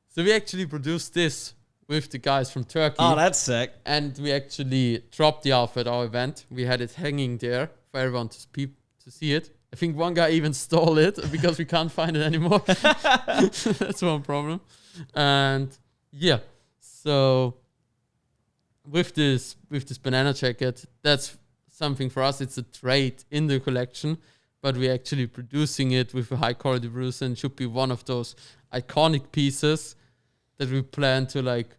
So we actually produced this with the guys from Turkey. Oh, that's sick. And we actually dropped the alpha at our event. We had it hanging there for everyone to see it. I think one guy even stole it because we can't find it anymore. That's one problem. And yeah, so with this banana jacket, that's something for us. It's a trade in the collection, but we're actually producing it with a high quality producer, and should be one of those iconic pieces that we plan to like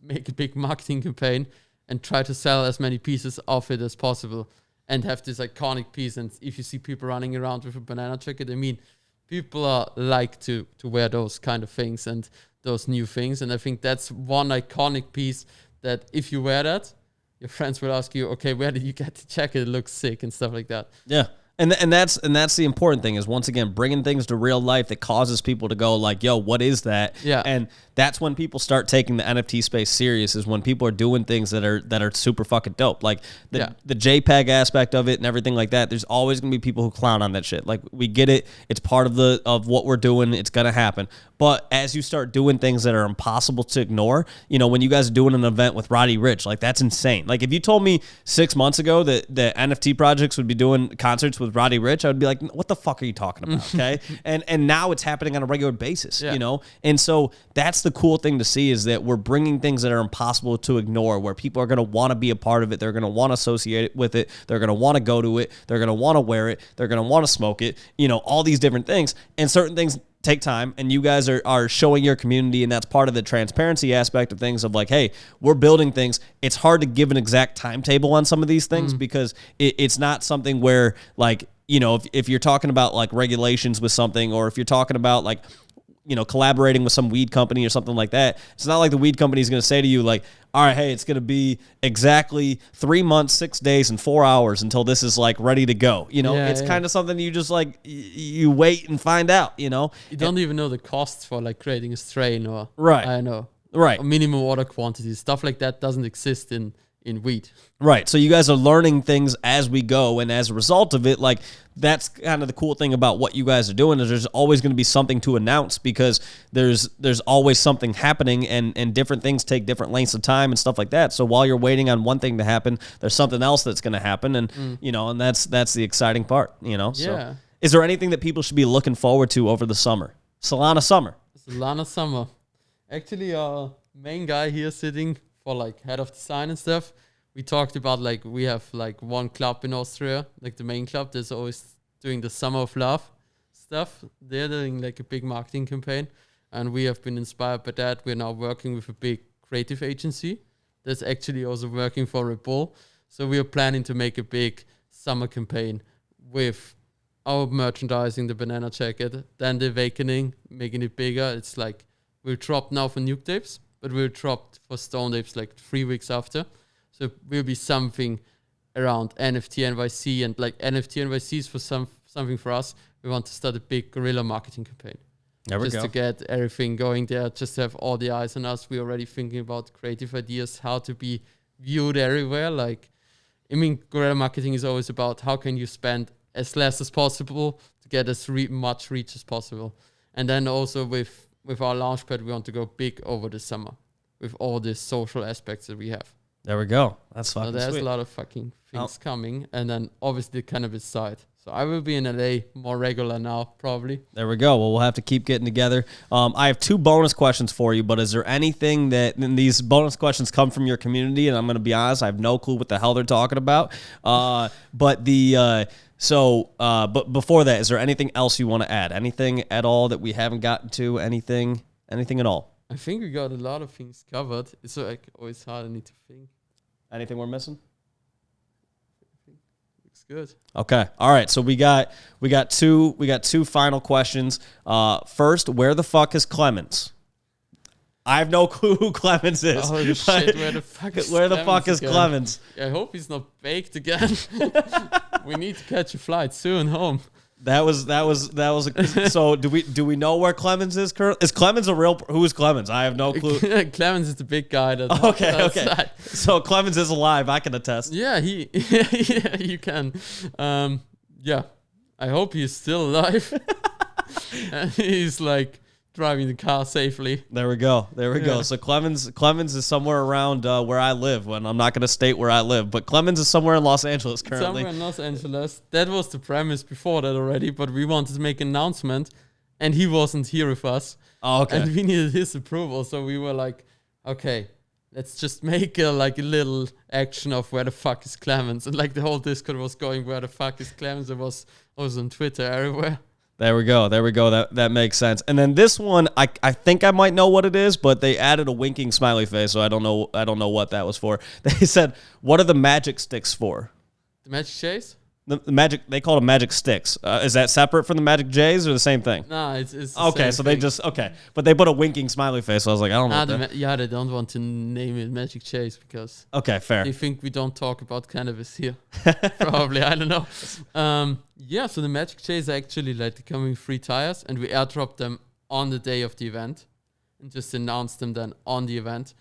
make a big marketing campaign and try to sell as many pieces of it as possible and have this iconic piece. And if you see people running around with a banana jacket, I mean, people are like to wear those kind of things and those new things. And I think that's one iconic piece that if you wear that, your friends will ask you, okay, where did you get the jacket? It looks sick and stuff like that. Yeah. And that's the important thing is, once again, bringing things to real life that causes people to go like, yo, what is that? Yeah. And that's when people start taking the NFT space serious, is when people are doing things that are super fucking dope. Like the JPEG aspect of it and everything like that. There's always gonna be people who clown on that shit. Like, we get it. It's part of what we're doing. It's gonna happen. But as you start doing things that are impossible to ignore, when you guys are doing an event with Roddy Ricch, like, that's insane. Like, if you told me 6 months ago that the NFT projects would be doing concerts with Roddy Ricch, I would be like, what the fuck are you talking about? Okay. and now it's happening on a regular basis, And so that's the cool thing to see, is that we're bringing things that are impossible to ignore, where people are going to want to be a part of it. They're going to want to associate it with it. They're going to want to go to it. They're going to want to wear it. They're going to want to smoke it, all these different things. And certain things take time, and you guys are showing your community, and that's part of the transparency aspect of things, of like, hey, we're building things. It's hard to give an exact timetable on some of these things because it's not something where, like, if you're talking about like regulations with something, or if you're talking about like, collaborating with some weed company or something like that, it's not like the weed company is going to say to you like, all right, hey, it's going to be exactly 3 months, 6 days, and 4 hours until this is like ready to go. It's kind of something you just like, you wait and find out, You don't even know the costs for like creating a strain, or right. I know. Right. Or minimum order quantities, stuff like that doesn't exist in in weed. Right. So you guys are learning things as we go. And as a result of it, like, that's kind of the cool thing about what you guys are doing is there's always going to be something to announce because there's always something happening and different things take different lengths of time and stuff like that. So while you're waiting on one thing to happen, there's something else that's going to happen. And, you know, and that's the exciting part, you know? Yeah. So is there anything that people should be looking forward to over the summer? Solana Summer. Solana Summer. Actually, our main guy here sitting for like head of design and stuff, we talked about like we have like one club in Austria, like the main club that's always doing the Summer of Love stuff. They're doing like a big marketing campaign, and we have been inspired by that. We're now working with a big creative agency that's actually also working for Red Bull. So we are planning to make a big summer campaign with our merchandising, the banana jacket, then the awakening, making it bigger. It's like we'll drop now for Nuke Tapes, but we'll drop for Stoned Apes like 3 weeks after. So it will be something around NFT NYC, and like NFT NYC is for something for us. We want to start a big guerrilla marketing campaign. There we just go. to get everything going there, just to have all the eyes on us. We're already thinking about creative ideas, how to be viewed everywhere. Like, I mean, guerrilla marketing is always about how can you spend as less as possible to get as much reach as possible. And then also with our Launchpad, we want to go big over the summer with all the social aspects that we have. There we go. That's fucking So there's sweet. a lot of fucking things coming. And then obviously the cannabis side. So I will be in LA more regular now, probably. There we go. Well, we'll have to keep getting together. I have 2 bonus questions for you, but is there anything that, and these bonus questions come from your community, and I'm going to be honest, I have no clue what the hell they're talking about. But before that, is there anything else you want to add? Anything at all that we haven't gotten to? Anything at all? I think we got a lot of things covered. It's like always hard. I need to think. Anything we're missing? Looks good. Okay. All right. So we got two final questions. First, where the fuck is Clemens? I have no clue who Clemens is. Oh shit! Where the fuck is Clemens? I hope he's not baked again. We need to catch a flight soon home. That was. So do we know where Clemens is currently? Is Clemens a real? Who is Clemens? I have no clue. Clemens is the big guy. That Okay. So Clemens is alive. I can attest. Yeah, yeah, you can. Yeah, I hope he's still alive. And he's like driving the car safely. There we go. So Clemens is somewhere around where I live. When I'm not going to state where I live, but Clemens is somewhere in Los Angeles currently. Somewhere in Los Angeles. That was the premise before that already, but we wanted to make an announcement, and he wasn't here with us. Oh, okay. And we needed his approval, so we were like, okay, let's just make a little action of where the fuck is Clemens, and like the whole Discord was going, where the fuck is Clemens? It was on Twitter everywhere. There we go. That makes sense. And then this one, I think I might know what it is, but they added a winking smiley face, so I don't know what that was for. They said, "What are the magic sticks for?" The Magic Chase? The magic, they call them magic sticks. Is that separate from the Magic J's or the same thing? No, it's the okay. same So thing. they just but they put a winking smiley face. So I was like, I don't know. They don't want to name it Magic Chase because Okay, fair. they think we don't talk about cannabis here. Probably, I don't know. Yeah, so the Magic Chase are actually like coming free tires, and we airdrop them on the day of the event and just announce them then on the event.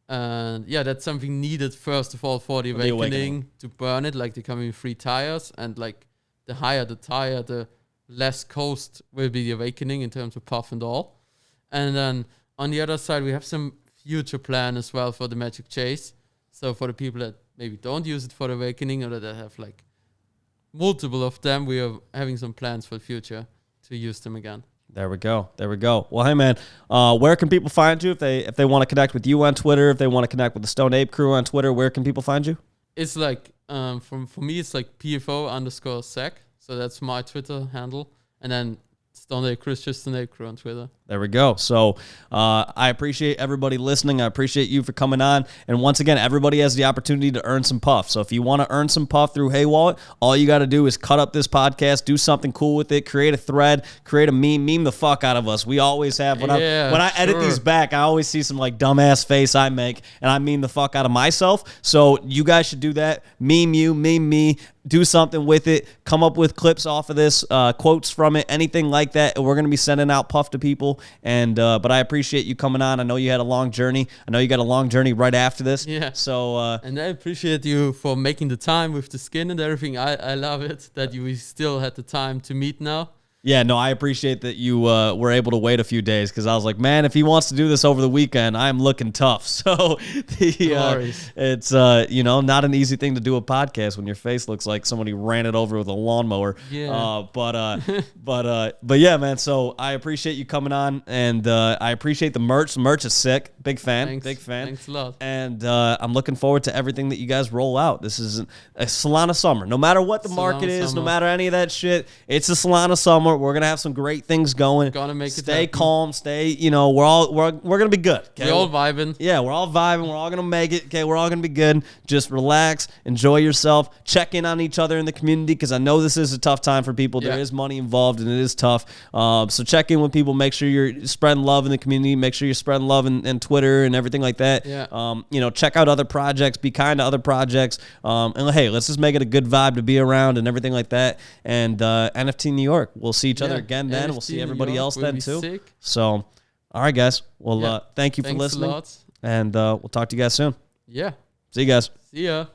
And yeah, that's something needed first of all for the awakening to burn it. Like, they come in free tires, and like the higher the tire, the less cost will be the awakening in terms of puff and all. And then on the other side, we have some future plan as well for the Magic Chase. So for the people that maybe don't use it for the awakening, or that have like multiple of them, we are having some plans for the future to use them again. There we go. Well, hey man, where can people find you if they want to connect with you on Twitter? If they want to connect with the Stoned Ape Crew on Twitter, where can people find you? It's like for me, it's like PFO_sec. So that's my Twitter handle, and then Stoned Ape Crew, just Stoned Ape Crew on Twitter. There we go. So I appreciate everybody listening. I appreciate you for coming on. And once again, everybody has the opportunity to earn some puff. So if you want to earn some puff through Hey Wallet, all you got to do is cut up this podcast, do something cool with it, create a thread, create a meme the fuck out of us. We always have. When I edit these back, I always see some like dumbass face I make, and I meme the fuck out of myself. So you guys should do that. Meme you, meme me. Do something with it. Come up with clips off of this, quotes from it, anything like that. And we're going to be sending out puff to people. And but I appreciate you coming on. I know you had a long journey. I know you got a long journey right after this. Yeah. So and I appreciate you for making the time with the skin and everything. I love it that you still had the time to meet now. Yeah, no, I appreciate that you were able to wait a few days, because I was like, man, if he wants to do this over the weekend, I'm looking tough. So it's not an easy thing to do a podcast when your face looks like somebody ran it over with a lawnmower. Yeah. But yeah, man. So I appreciate you coming on, and I appreciate the merch. The merch is sick. Big fan. Thanks. Big fan. Thanks a lot. And I'm looking forward to everything that you guys roll out. This is a Solana summer. No matter what the market is, no matter any of that shit, it's a Solana summer. We're gonna have some great things going. Gonna make it stay happen. calm. Stay. We're gonna be good. Okay? We're all vibing. Yeah, we're all vibing. We're all gonna make it. Okay, we're all gonna be good. Just relax, enjoy yourself, check in on each other in the community, because I know this is a tough time for people. There is money involved, and it is tough. So check in with people. Make sure you're spreading love in the community. Make sure you're spreading love in Twitter and everything like that. Yeah. Check out other projects. Be kind to other projects. And hey, let's just make it a good vibe to be around and everything like that. And NFT New York. We'll see each other again then. We'll see everybody else then too. Sick. So, all right, guys. Well, thank you for listening. Thanks a lot. And we'll talk to you guys soon. Yeah. See you guys. See ya.